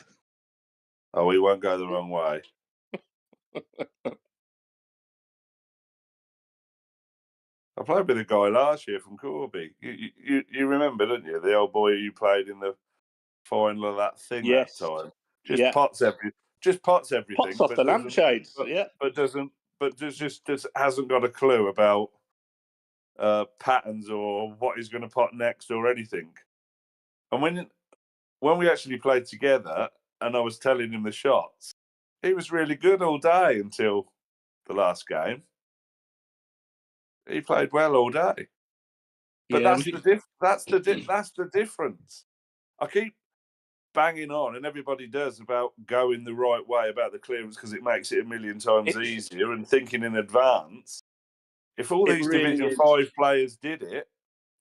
Oh, he won't go the wrong way. I played with a guy last year from Corby. You remember, don't you? The old boy you played in the final of that thing Yes. that time. Yeah. Pots everything. Pots off the lampshades. Yeah. But just hasn't got a clue about patterns or what he's going to pot next or anything. And when we actually played together and I was telling him the shots, he was really good all day until the last game. He played well all day. But Yeah, that's the difference. I keep banging on, and everybody does, about going the right way about the clearance because it makes it a million times easier and thinking in advance. If all these really Division is. 5 players did it,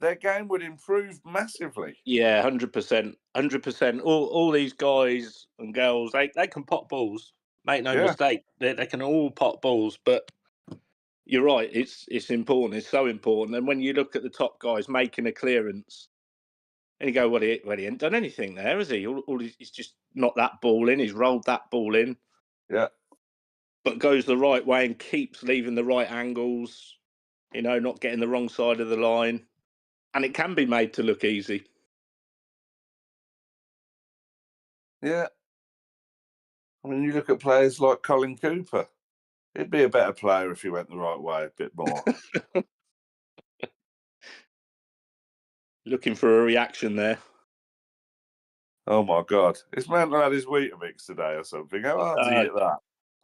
their game would improve massively. Yeah, 100%. 100%. All these guys and girls, they can pot balls. Make no mistake. They can all pot balls, but you're right. It's important. It's so important. And when you look at the top guys making a clearance, and you go, well, he ain't done anything there, has he? He's just not that ball in. He's rolled that ball in. Yeah. But goes the right way and keeps leaving the right angles, not getting the wrong side of the line. And it can be made to look easy. Yeah. I mean, you look at players like Colin Cooper. He'd be a better player if he went the right way a bit more. Looking for a reaction there. Oh, my God. Is Mantle had his Weetabix today or something? How hard did he hit that?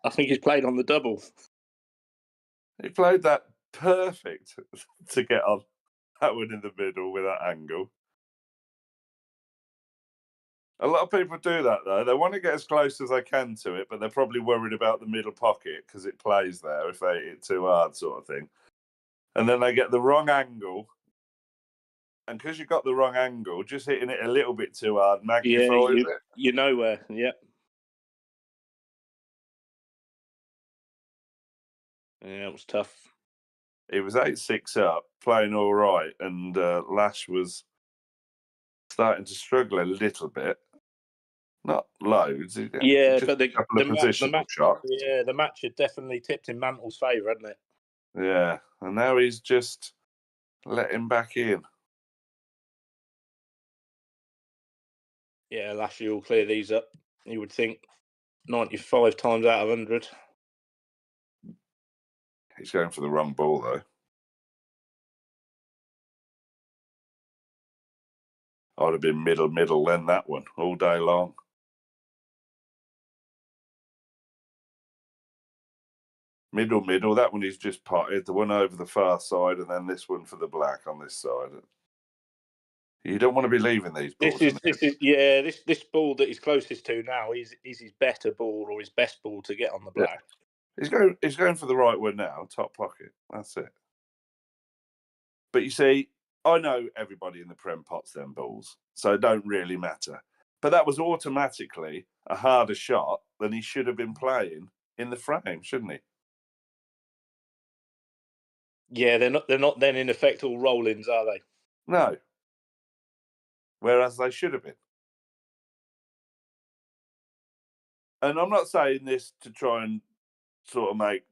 I think he's played on the double. He played that perfect to get on that one in the middle with that angle. A lot of people do that, though. They want to get as close as they can to it, but they're probably worried about the middle pocket because it plays there if they hit it too hard, sort of thing. And then they get the wrong angle. And because you got the wrong angle, just hitting it a little bit too hard magnifies it. You know where. Yep. Yeah, it was tough. He was 8-6 up, playing all right, and Lash was starting to struggle a little bit. Not loads. Yeah, just but a couple of positional shots. Yeah, the match had definitely tipped in Mantle's favour, hadn't it? Yeah, and now he's just let him back in. Yeah, Lashley will clear these up. You would think 95 times out of 100. He's going for the wrong ball, though. I'd have been middle, then that one, all day long. Middle, that one he's just potted. The one over the far side, and then this one for the black on this side. You don't want to be leaving these balls. This ball that he's closest to now is his better ball or his best ball to get on the black. Yeah. He's going for the right one now, top pocket. That's it. But you see, I know everybody in the Prem pots them balls, so it don't really matter. But that was automatically a harder shot than he should have been playing in the frame, shouldn't he? Yeah, they're not then in effect all roll-ins, are they? No. Whereas they should have been. And I'm not saying this to try and sort of make,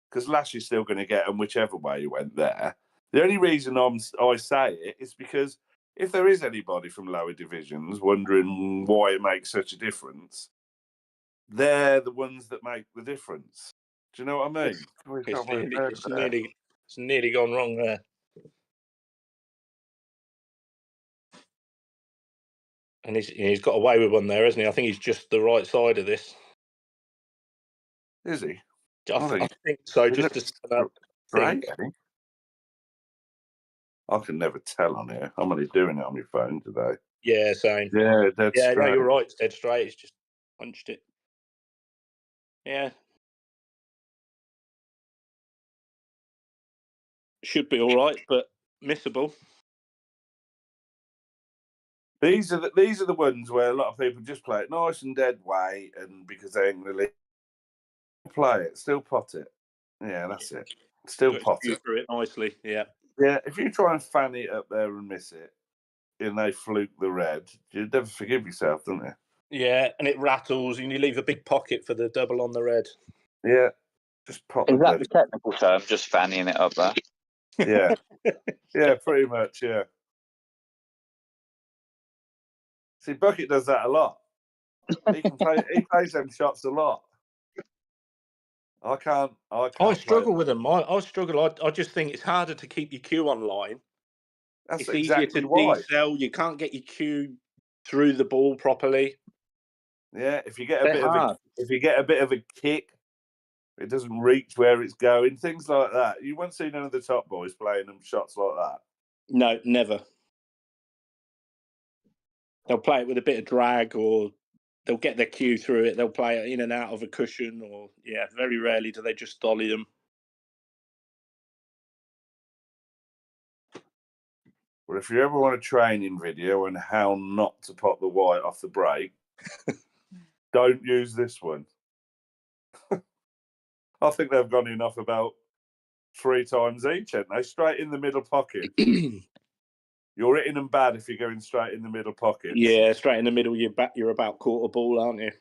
because Lash is still going to get them whichever way he went there. The only reason I say it is because if there is anybody from lower divisions wondering why it makes such a difference, they're the ones that make the difference. Do you know what I mean? It's nearly gone wrong there. And he's got away with one there, hasn't he? I think he's just the right side of this. Is he? I think so. Just to stand up. Right. I can never tell on here. I'm only doing it on my phone today. Yeah, same. Yeah, that's straight. No, you're right. It's dead straight. It's just punched it. Yeah. Should be all right, but missable. These are the ones where a lot of people just play it nice and dead weight, and because they ain't really play it, still pot it. Yeah, that's it. Still pot it. Through it nicely. Yeah. Yeah, if you try and fan it up there and miss it, and they fluke the red, you'd never forgive yourself, don't you? Yeah, and it rattles, and you leave a big pocket for the double on the red. Yeah, just pot. Is that the technical term? Just fanning it up there. Yeah, yeah, pretty much. Yeah. See, Bucket does that a lot. He can play. He plays them shots a lot. I can't. I struggle with them. I struggle. I just think it's harder to keep your cue online. That's it's exactly easier to why. decel. You can't get your cue through the ball properly. Yeah, if you get a bit of a kick, it doesn't reach where it's going. Things like that. You won't see none of the top boys playing them shots like that. No, never. They'll play it with a bit of drag, or they'll get their cue through it. They'll play it in and out of a cushion, or very rarely do they just dolly them. Well, if you ever want a training video on how not to pot the white off the break, don't use this one. I think they've gone in off about 3 times each, haven't they? Straight in the middle pocket. You're hitting them bad if you're going straight in the middle pocket. Yeah, straight in the middle. You're about quarter ball, aren't you?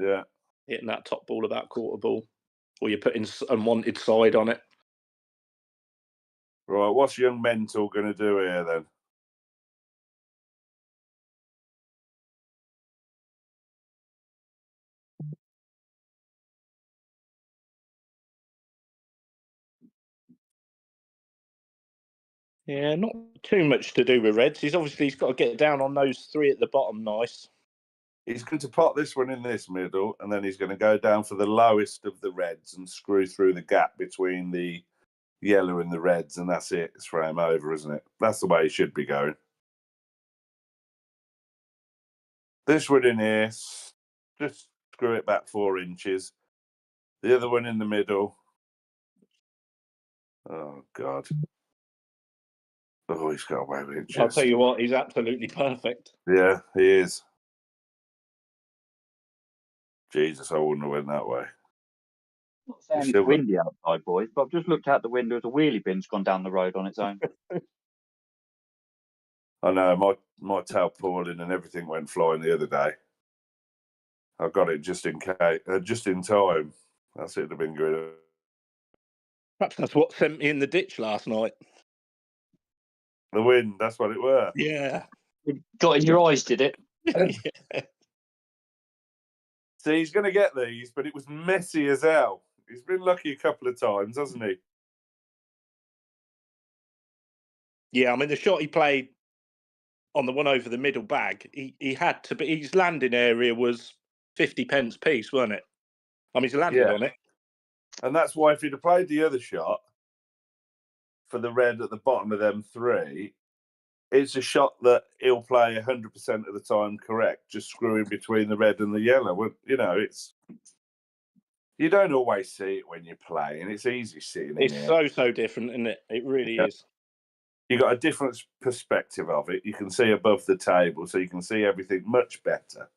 Yeah. Hitting that top ball about quarter ball, or you're putting unwanted side on it. Right, what's young Mental going to do here then? Yeah, not too much to do with Reds. He's got to get down on those 3 at the bottom nice. He's going to pot this one in this middle, and then he's going to go down for the lowest of the Reds and screw through the gap between the yellow and the Reds, and that's it. It's frame over, isn't it? That's the way he should be going. This one in here, just screw it back 4 inches. The other one in the middle. Oh, God. Oh, he's got away with it. I'll tell you what, he's absolutely perfect. Yeah, he is. Jesus, I wouldn't have went that way. I'm not saying it's Silver. windy outside, boys, but I've just looked out the window as a wheelie bin's gone down the road on its own. I know my tarpaulin and everything went flying the other day. I got it just in case, just in time. That's it'd have been good. Perhaps that's what sent me in the ditch last night. The wind, that's what it were. Yeah. It got in your eyes, did it? Yeah. See, he's going to get these, but it was messy as hell. He's been lucky a couple of times, hasn't he? Yeah, I mean, the shot he played on the one over the middle bag, he had to be, his landing area was 50 pence piece, wasn't it? I mean, he's landed on it. And that's why if he'd have played the other shot for the red at the bottom of them three, it's a shot that he'll play 100% of the time correct, just screwing between the red and the yellow. Well, you know, you don't always see it when you're playing. It's easy seeing it. It's so different, isn't it? It really is. You got a different perspective of it. You can see above the table, so you can see everything much better.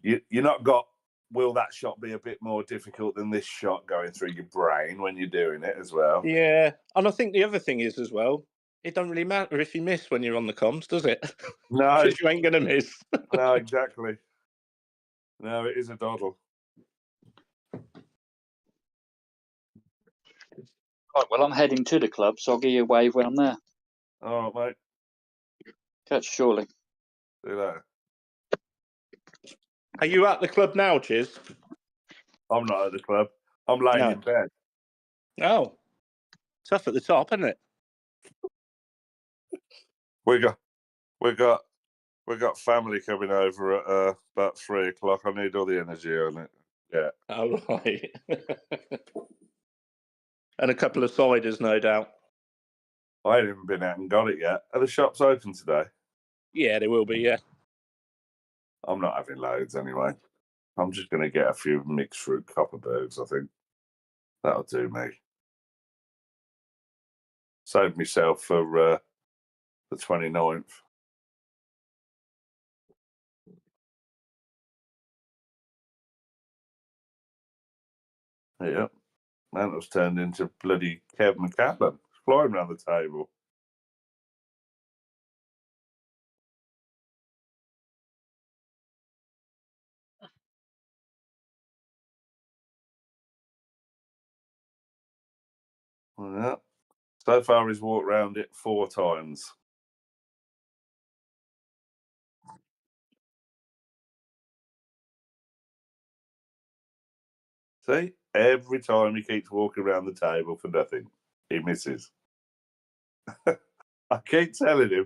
You're not got, will that shot be a bit more difficult than this shot going through your brain when you're doing it as well? Yeah. And I think the other thing is as well, it don't really matter if you miss when you're on the comms, does it? No. Because you ain't going to miss. No, exactly. No, it is a doddle. Right, well, I'm heading to the club, so I'll give you a wave when I'm there. All right, mate. Catch you shortly. See you later. Are you at the club now, Chiz? I'm not at the club. I'm laying in bed. Oh. Tough at the top, isn't it? We got family coming over at about 3 o'clock. I need all the energy on it. Yeah. Oh, right. And a couple of ciders, no doubt. I ain't even been out and got it yet. Are the shops open today? Yeah, they will be, yeah. I'm not having loads anyway. I'm just going to get a few mixed fruit copperbergs, I think. That'll do me. Save myself for the 29th. Yep. Mantle's turned into bloody Kev McCallum. Flying around the table. Yeah. So far, he's walked round it 4 times. See? Every time he keeps walking around the table for nothing. He misses. I keep telling him.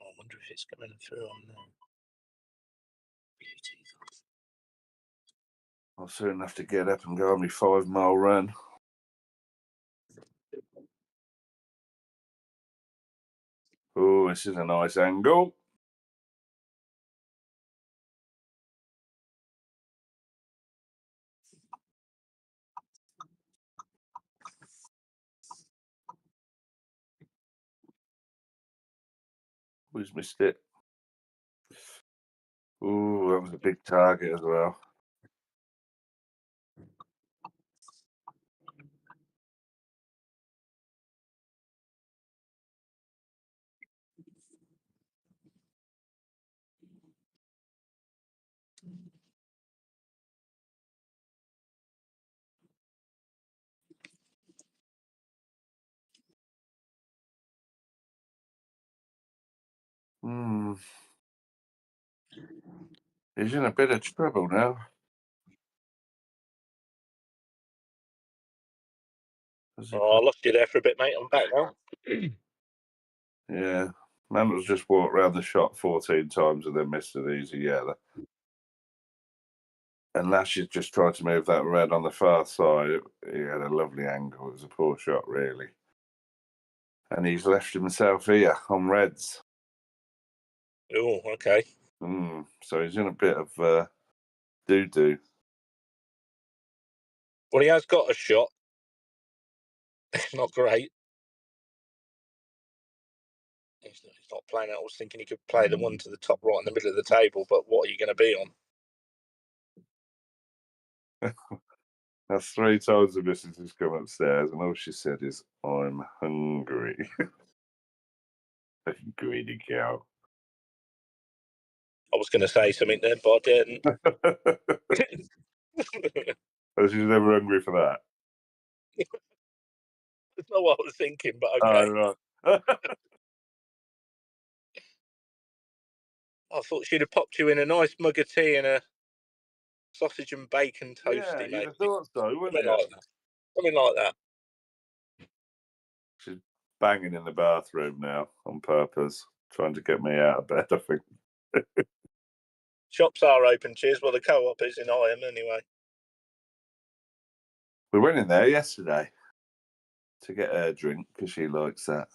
I wonder if it's coming through on there. Beauty. I'll soon have to get up and go on my 5-mile run. Oh, this is a nice angle. Who's missed it? Oh, that was a big target as well. He's in a bit of trouble now. Oh, I lost you there for a bit, mate. I'm back now. Yeah. Mantle's just walked around the shot 14 times and then missed an easy yellow. And Lash's just tried to move that red on the far side. He had a lovely angle. It was a poor shot, really. And he's left himself here on reds. Oh, okay. So he's in a bit of doo-doo. Well, he has got a shot. It's not great. He's not playing it. I was thinking he could play the one to the top right in the middle of the table, but what are you going to be on? That's 3 times the missus has come upstairs, and all she said is, "I'm hungry." Fucking greedy cow. I was going to say something then, but I didn't. She's never hungry for that. That's not what I was thinking, but okay. Oh, right. I thought she'd have popped you in a nice mug of tea and a sausage and bacon toasty, Yeah, mate. you'd have thought so, wouldn't Something you? like that. Something like that. She's banging in the bathroom now on purpose, trying to get me out of bed, I think. Shops are open, cheers. Well, the co-op is in Iron anyway. We went in there yesterday to get her a drink because she likes that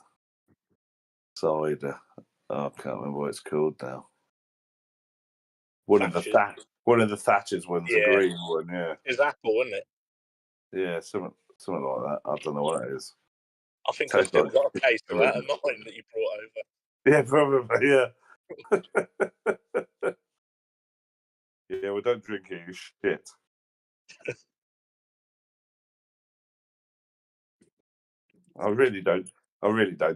cider. Oh, I can't remember what it's called now. One of the Thatcher's ones, a green one, yeah. It's apple, isn't it? Yeah, something like that. I don't know what it is. I think I've still got a case of that orange. at mine that you brought over. Yeah, probably, yeah. Yeah, well, don't drink it, you shit. I really don't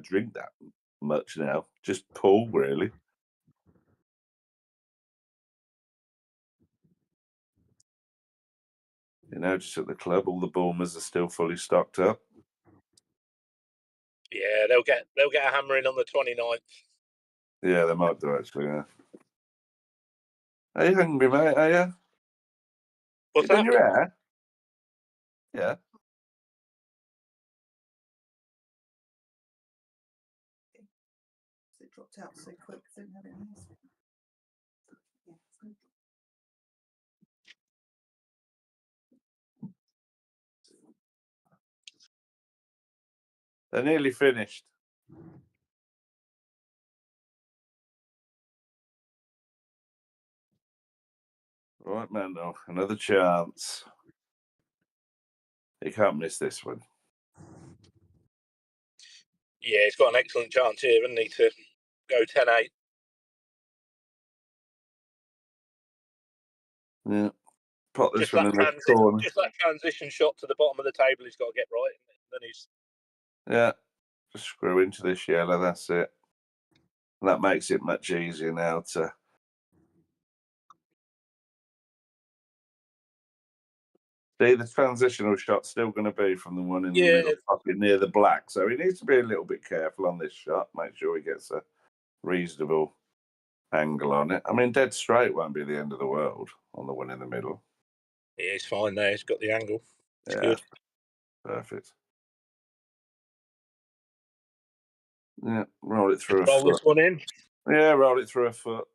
drink that much now. Just Paul, really. You know, just at the club, all the Bournemouths are still fully stocked up. Yeah, they'll get a hammer in on the 29th. Yeah, they might do, actually, yeah. Are you hungry, mate, are you? What's you done that? your hair? Yeah. It dropped out so quick. I didn't have it in this. They're nearly finished. Right, Mando, another chance. You can't miss this one. Yeah, he's got an excellent chance here, hasn't he, to go 10-8. Yeah. Put this Just one in the corner. Just that transition shot to the bottom of the table he's got to get right. Then he's... Yeah. Just screw into this yellow, that's it. And that makes it much easier now to... See, the transitional shot's still going to be from the one in the middle, up near the black. So he needs to be a little bit careful on this shot. Make sure he gets a reasonable angle on it. I mean, dead straight won't be the end of the world on the one in the middle. Yeah, he's fine there. He's got the angle. It's good. Perfect. Yeah, roll it through a roll foot. This one in. Yeah, roll it through a foot.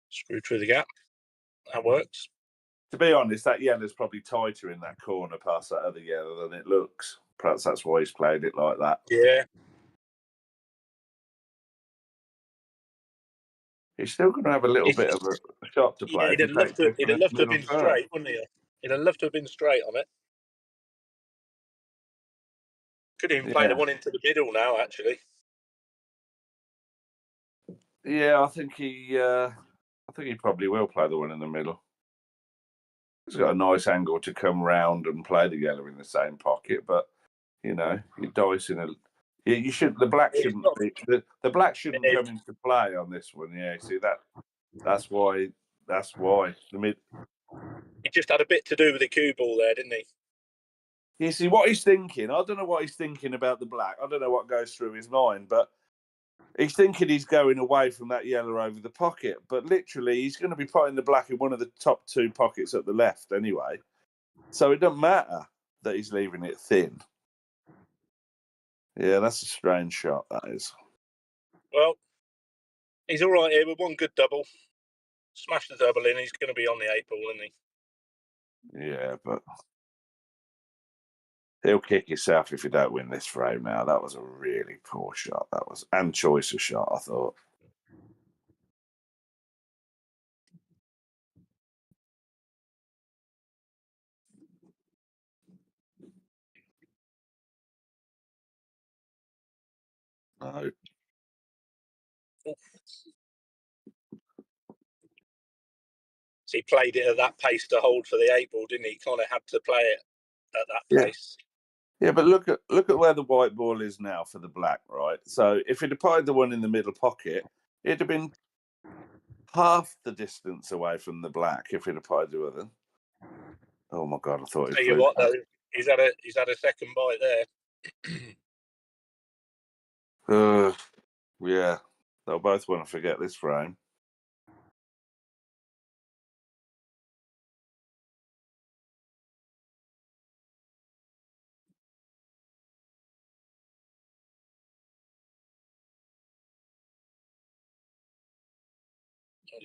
Screw through the gap. That works. To be honest, that yellow's probably tighter in that corner past that other yellow than it looks. Perhaps that's why he's played it like that. Yeah. He's still going to have a little bit of a shot to play. He'd have loved to have been straight, wouldn't he? He'd have loved to have been straight on it. Could even play the one into the middle now, actually. Yeah, I think he probably will play the one in the middle. He's got a nice angle to come round and play the yellow in the same pocket, but you know, you're dicing a. You should. The black shouldn't be. The black shouldn't come into play on this one. Yeah, see that. That's why. That's why the mid. He just had a bit to do with the cue ball there, didn't he? You see what he's thinking. I don't know what he's thinking about the black. I don't know what goes through his mind, but he's thinking he's going away from that yellow over the pocket. But literally, he's going to be putting the black in one of the top 2 pockets at the left anyway. So it doesn't matter that he's leaving it thin. Yeah, that's a strange shot, that is. Well, he's all right here with one good double. Smash the double in, he's going to be on the 8 ball, isn't he? Yeah, but he'll kick himself if you don't win this frame now. That was a really poor shot. That was, and choice of shot, I thought. No. So he played it at that pace to hold for the 8 ball, didn't he? Kind of had to play it at that Yeah. pace. Yeah, but look at where the white ball is now for the black, right? So if he'd applied the one in the middle pocket, it'd have been half the distance away from the black if he'd applied the other. Oh my god, I thought it Tell you flew. what, though, he's had a second bite there. Yeah, they'll both want to forget this frame.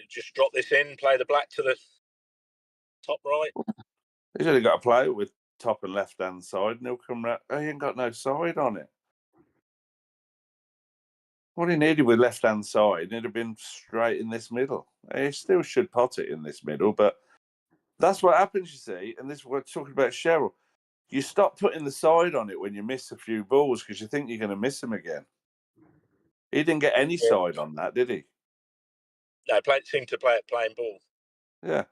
Just drop this in, play the black to the top right. He's only got to play it with top and left hand side, and he'll come round. Oh, he ain't got no side on it. What he needed with left hand side, it'd have been straight in this middle. He still should pot it in this middle, but that's what happens, you see. And this is what we're talking about, Cheryl. You stop putting the side on it when you miss a few balls because you think you're going to miss them again. He didn't get any side on that, did he? No, seemed to play it plain ball. Yeah.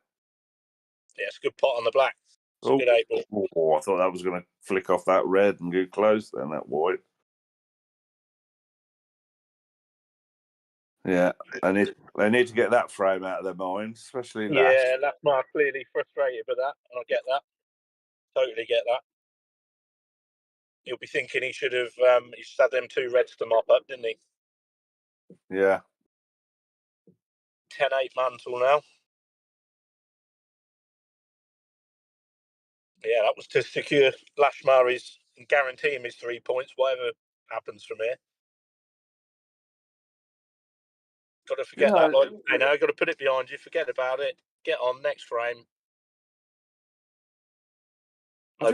Yeah, it's a good pot on the black. It's a good 8 ball. Oh, I thought that was going to flick off that red and go close then, that white. Yeah, they need to get that frame out of their mind, especially Lash. Yeah, Lashmar clearly frustrated with that. I get that. Totally get that. He'll be thinking he should have had them 2 reds to mop up, didn't he? Yeah. 10-8 mantle now. Yeah, that was to secure Lashmar and guarantee him his 3 points, whatever happens from here. Got to forget that. Like, got to put it behind you. Forget about it. Get on next frame. I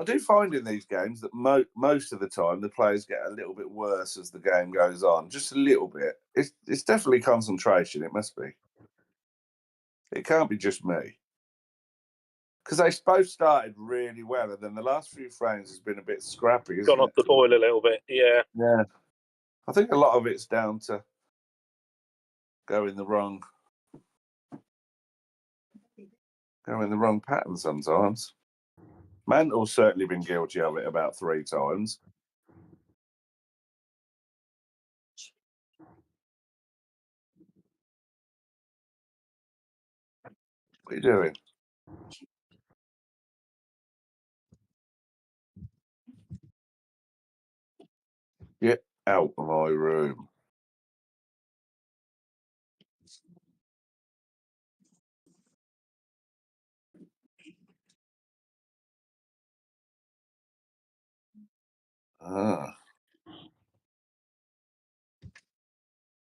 do find in these games that most of the time the players get a little bit worse as the game goes on, just a little bit. It's definitely concentration. It must be. It can't be just me. Because they both started really well, and then the last few frames has been a bit scrappy, isn't Gone off the boil a little bit, yeah. Yeah. I think a lot of it's down to going the wrong pattern sometimes. Mantle's certainly been guilty of it about 3 times. What are you doing? Get out of my room.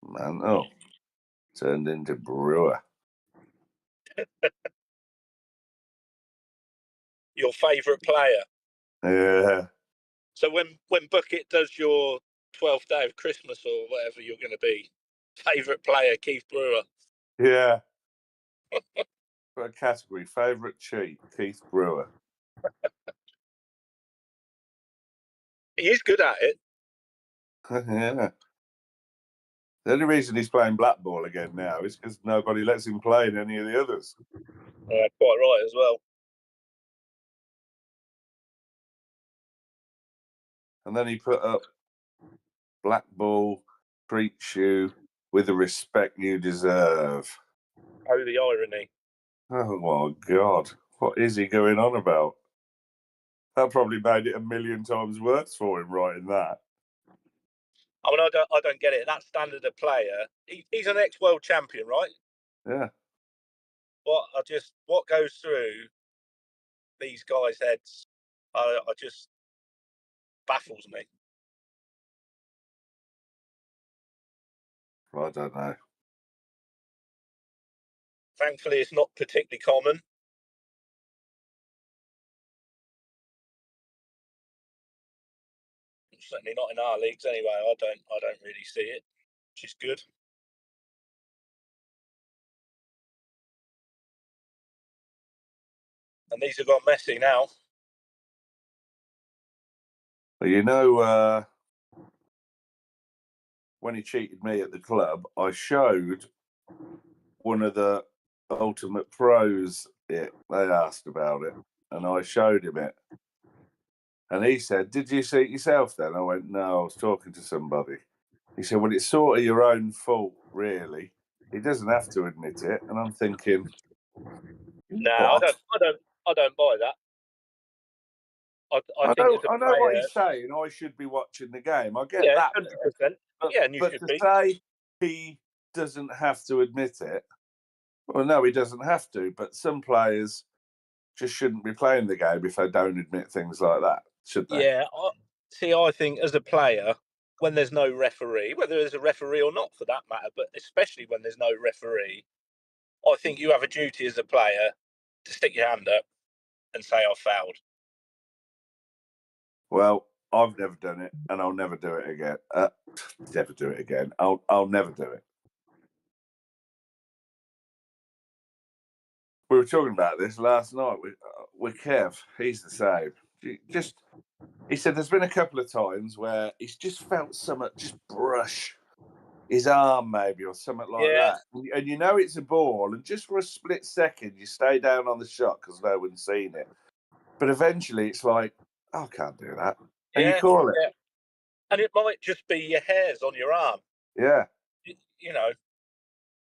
Mantle turned into Brewer. Your favourite player. Yeah. So when Bucket does your 12th day of Christmas or whatever you're going to be, favourite player, Keith Brewer. Yeah. For a category, favourite cheat, Keith Brewer. He is good at it. Yeah. The only reason he's playing black ball again now is because nobody lets him play in any of the others. Quite right as well. And then he put up black ball, treats you with the respect you deserve. Oh, the irony. Oh my God. What is he going on about? That probably made it 1,000,000 times worse for him writing that. I mean, I don't get it. That standard of player, he's an ex-world champion, right? Yeah. What goes through these guys' heads, I just baffles me. I don't know. Thankfully, it's not particularly common. Certainly not in our leagues anyway. I don't really see it, which is good. And these have gone messy now. Well, you know, when he cheated me at the club, I showed one of the Ultimate Pros it. They asked about it, and I showed him it. And he said, "Did you see it yourself then?" I went, "No, I was talking to somebody." He said, "Well, it's sort of your own fault, really. He doesn't have to admit it." And I'm thinking, No, what? I don't buy that. I think as a I know player, what he's saying. I should be watching the game. I get yeah, that. 100%. Yeah, and you but should to be. say he doesn't have to admit it, well, no, he doesn't have to. But some players just shouldn't be playing the game if they don't admit things like that, should they? Yeah, I think as a player, when there's no referee, whether there's a referee or not for that matter, but especially when there's no referee, I think you have a duty as a player to stick your hand up and say I fouled. Well, I've never done it, and I'll never do it again. Never do it again. I'll never do it. We were talking about this last night with Kev. He's the same. He said there's been a couple of times where he's just felt something just brush his arm maybe or something like that. And you know it's a ball, and just for a split second you stay down on the shot because no one's seen it. But eventually it's like, oh, I can't do that. And you call it. Yeah. And it might just be your hairs on your arm. Yeah. You know,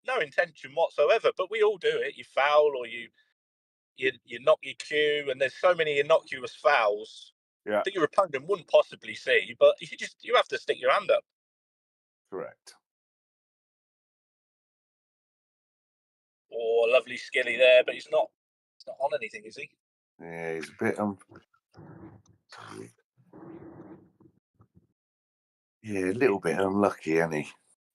no intention whatsoever, but we all do it. You foul or you knock your cue, and there's so many innocuous fouls that your opponent wouldn't possibly see, but you have to stick your hand up. Correct. Oh, a lovely skilly there, but he's not on anything, is he? Yeah, he's a bit yeah, a little bit unlucky, isn't he?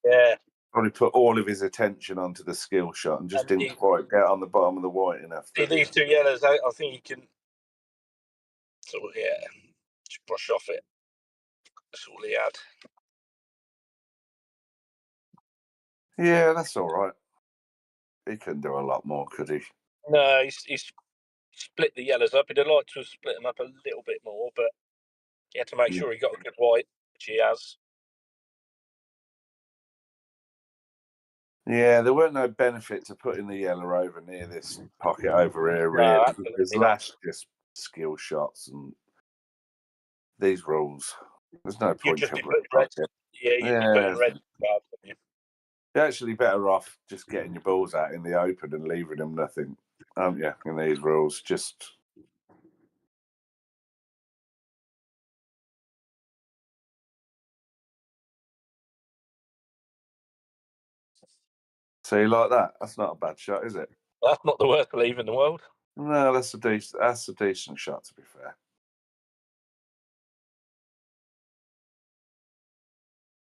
Yeah. Probably put all of his attention onto the skill shot and just didn't quite get on the bottom of the white enough. These two yellows, I think he can just brush off it. That's all he had. Yeah, that's all right. He couldn't do a lot more, could he? No, he's split the yellows up. He'd have liked to have split them up a little bit more, but he had to make sure he got a good white, which he has. Yeah, there weren't no benefit to putting the yellow over near this pocket over here, really, because that's just skill shots and these rules. There's no point covering the pocket. Yeah, you'd be putting red cards on you. You're actually better off just getting your balls out in the open and leaving them nothing, aren't you, in these rules? Just... So you like that? That's not a bad shot, is it? That's not the worst leave in the world. No, that's a decent shot, to be fair.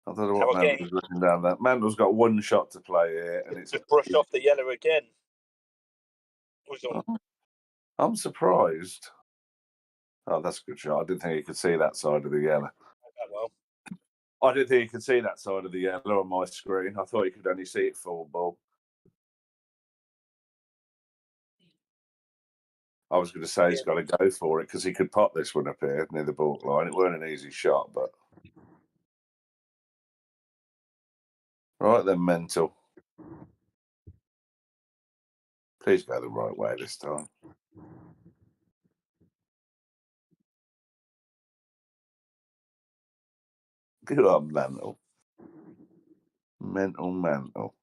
I don't know what Mandel's looking down there. Mandel's got one shot to play here, and it's just brush off the yellow again. I'm surprised. Oh, that's a good shot. I didn't think he could see that side of the yellow. Well, I didn't think he could see that side of the yellow on my screen. I thought he could only see it full ball. I was going to say he's got to go for it because he could pop this one up here near the baulk line. It weren't an easy shot, but... Right then, mental. Please go the right way this time. Good on, mental. Mental.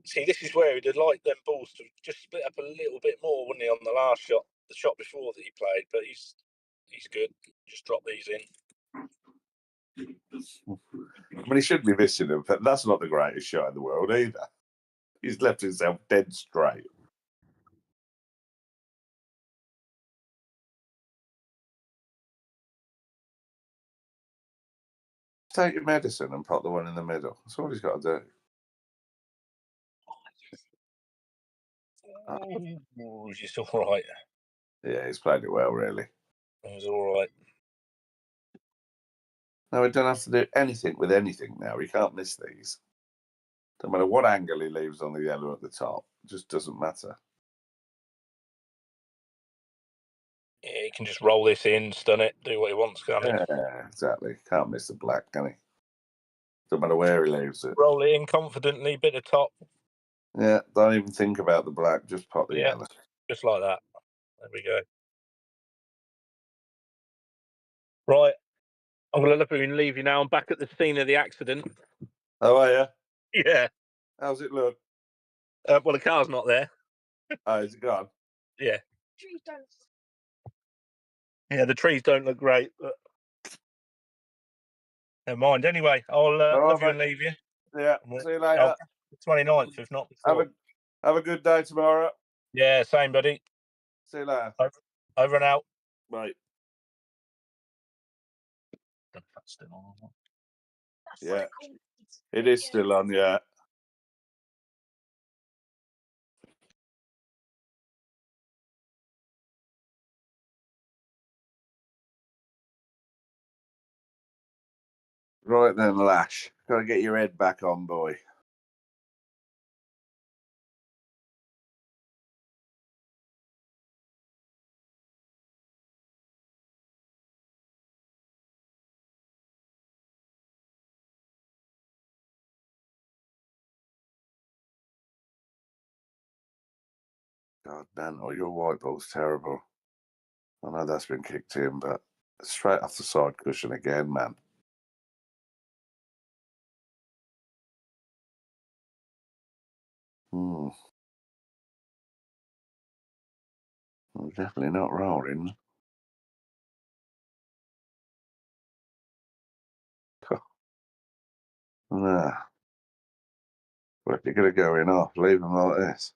See, this is where he'd have liked them balls to just split up a little bit more, wouldn't he, on the last shot, the shot before that he played? But he's good. Just drop these in. I mean, he shouldn't be missing them, but that's not the greatest shot in the world either. He's left himself dead straight. Take your medicine and pop the one in the middle. That's all he's got to do. It was just all right. Yeah, he's played it well, really. It was all right. No, he don't have to do anything with anything now. He can't miss these. No matter what angle he leaves on the yellow at the top, it just doesn't matter. Yeah, he can just roll this in, stun it, do what he wants, can't he? Yeah, exactly. Can't miss the black, can he? Don't matter where he leaves it. Roll it in confidently, bit of top. Yeah, don't even think about the black. Just pop the Yeah. yellow. Just like that. There we go. Right. I'm going to look and leave you now. I'm back at the scene of the accident. Oh, are you? Yeah. How's it look? Well, the car's not there. Oh, is it gone? Yeah. Yeah, the trees don't look great, but never mind. Anyway, I'll love you and leave you. Yeah. See you later. 29th, if not before. Have a good day tomorrow. Yeah, same, buddy. See you later. Over and out. Bye. That's still on. Yeah. It is still on, yeah. Right then, Lash. Got to get your head back on, boy. God damn, oh, your white ball's terrible. I know that's been kicked in, but straight off the side cushion again, man. I'm definitely not rolling. Nah. But if you're going to go in off, leave them like this.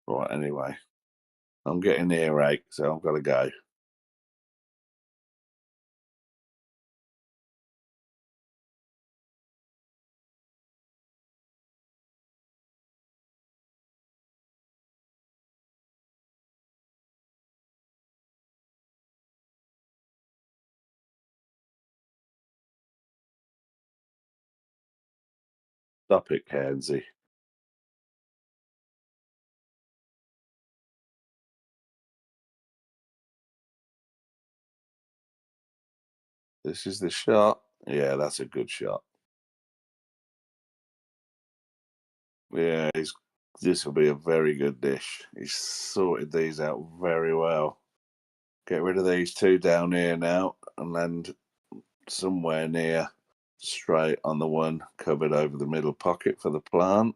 Right, anyway. I'm getting earache, so I've got to go. Stop it, Kenzie. This is the shot. Yeah, that's a good shot. Yeah, this will be a very good dish. He's sorted these out very well. Get rid of these two down here now and land somewhere near straight on the one covered over the middle pocket for the plant.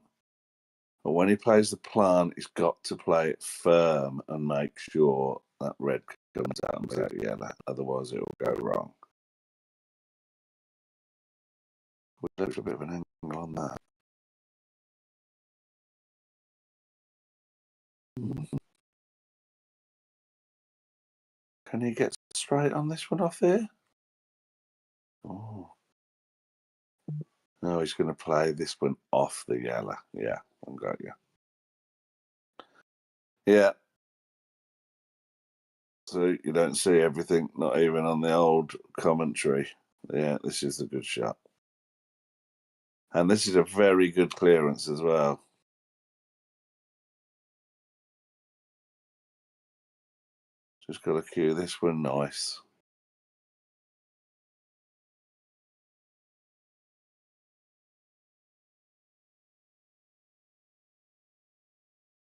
But when he plays the plant, he's got to play it firm and make sure that red comes out yellow. Otherwise, it will go wrong. We'll do a bit of an angle on that. Can he get straight on this one off here? Oh. No, he's going to play this one off the yellow. Yeah, I've got you. Yeah. So you don't see everything, not even on the old commentary. Yeah, this is a good shot. And this is a very good clearance as well. Just got to cue this one nice.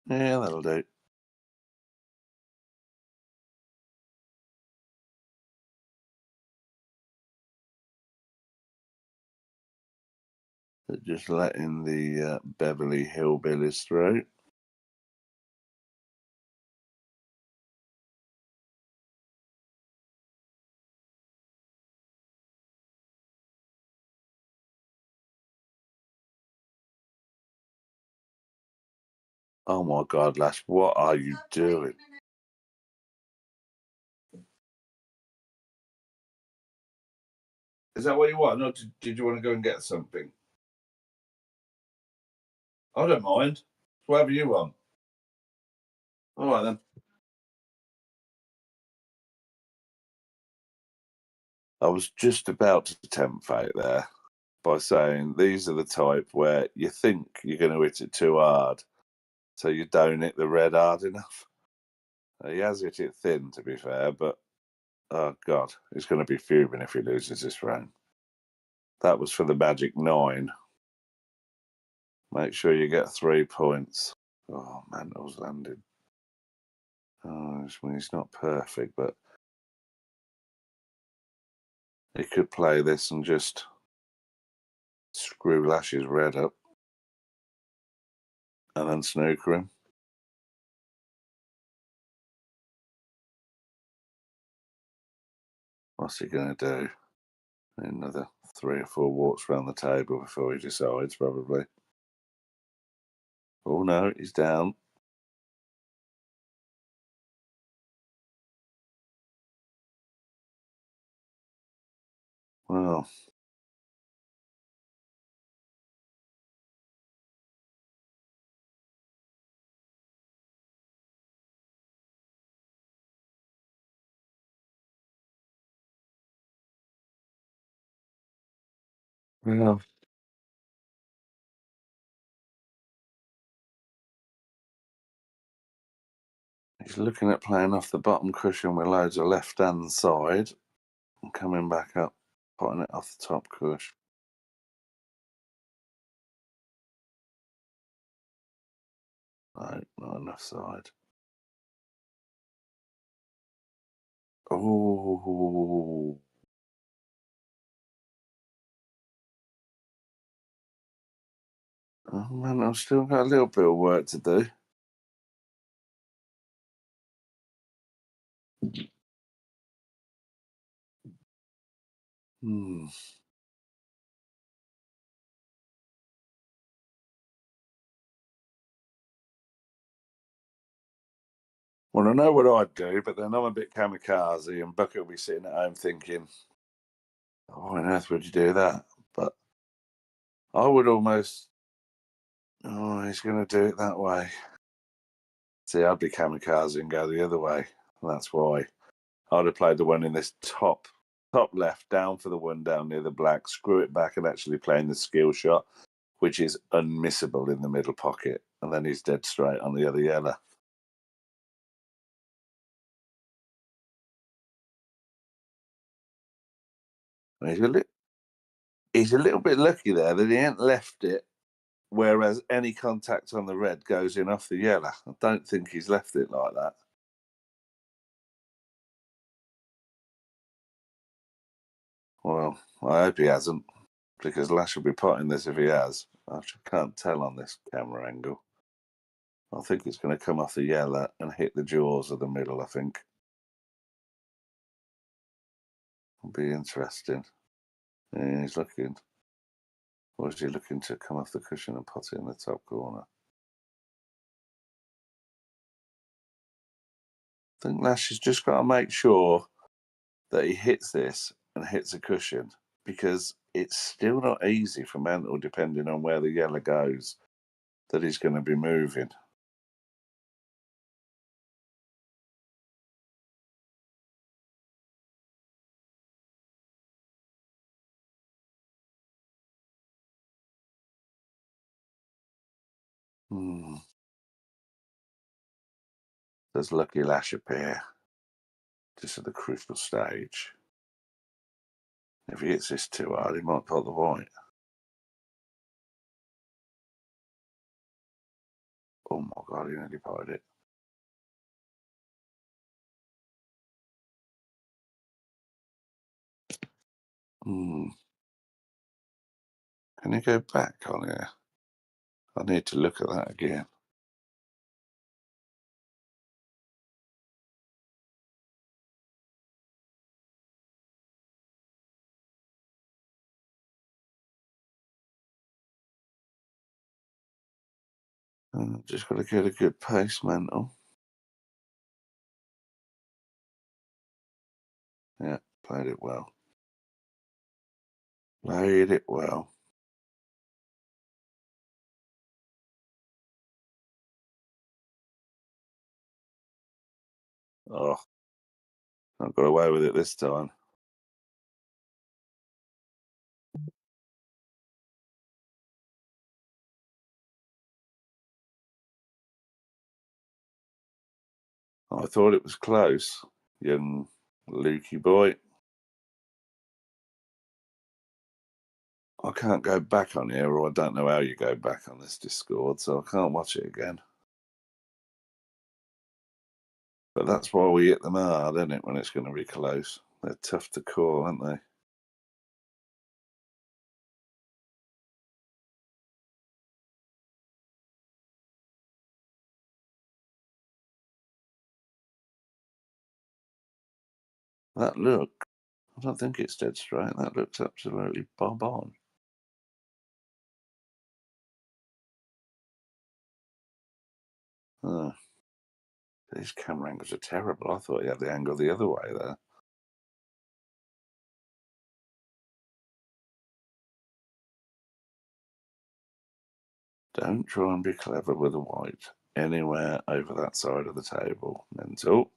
Yeah, that'll do. Just letting the Beverly Hillbillies through. Oh my God, Lash, what are you doing? Is that what you want? Or did you want to go and get something? I don't mind. Whatever you want. All right, then. I was just about to tempt fate there by saying these are the type where you think you're going to hit it too hard, so you don't hit the red hard enough. He has hit it thin, to be fair, but oh God, he's going to be fuming if he loses this round. That was for the magic 9. Make sure you get 3 points. Oh, Mantle's landed. Oh, he's not perfect, but he could play this and just screw Lash's red up and then snooker him. What's he going to do? Another 3 or 4 walks around the table before he decides, probably. Oh no, he's down. Well, he's looking at playing off the bottom cushion with loads of left-hand side and coming back up, putting it off the top cushion. No, not enough side. Oh. Oh man, I've still got a little bit of work to do. Well, I know what I'd do, but then I'm a bit kamikaze, and Bucket will be sitting at home thinking, oh, why on earth would you do that? But I would almost, oh, he's going to do it that way. See, I'd be kamikaze and go the other way. That's why I'd have played the one in this top left, down for the one down near the black, screw it back and actually playing the skill shot, which is unmissable in the middle pocket. And then he's dead straight on the other yellow. He's a little bit lucky there that he ain't left it, whereas any contact on the red goes in off the yellow. I don't think he's left it like that. Well, I hope he hasn't, because Lash will be potting this if he has. I can't tell on this camera angle. I think it's going to come off the yellow and hit the jaws of the middle, I think. It'll be interesting. Yeah, he's looking. Or is he looking to come off the cushion and pot it in the top corner? I think Lash has just got to make sure that he hits this and hits a cushion, because it's still not easy for Mantle, depending on where the yellow goes, that he's going to be moving. Does Lucky Lash appear just at the crucial stage? If he hits this too hard, he might pot the white. Oh my God, he nearly potted it. Can you go back on here? I need to look at that again. Just got to get a good pace, Mantle. Yeah, played it well. Played it well. Oh, I got away with it this time. I thought it was close, young Lukey boy. I can't go back on here, or I don't know how you go back on this Discord, so I can't watch it again. But that's why we hit them hard, isn't it, when it's going to be close? They're tough to call, aren't they? That look, I don't think it's dead straight. That looks absolutely bob on. Oh. These camera angles are terrible. I thought you had the angle the other way there. Don't try and be clever with a white anywhere over that side of the table. Mental.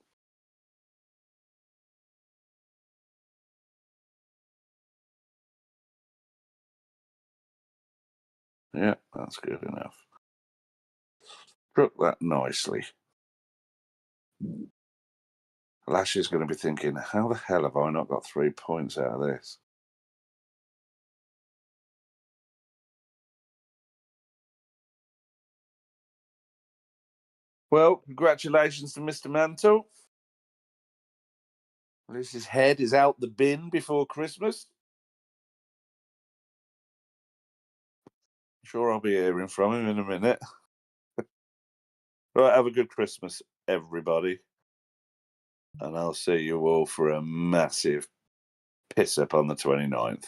Yeah, that's good enough. Struck that nicely. Lash is going to be thinking, how the hell have I not got 3 points out of this? Well, congratulations to Mr. Mantle. At least his head is out the bin before Christmas. Sure, I'll be hearing from him in a minute. Right, have a good Christmas, everybody. And I'll see you all for a massive piss up on the 29th.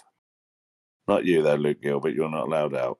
Not you, though, Luke Gilbert. You're not allowed out.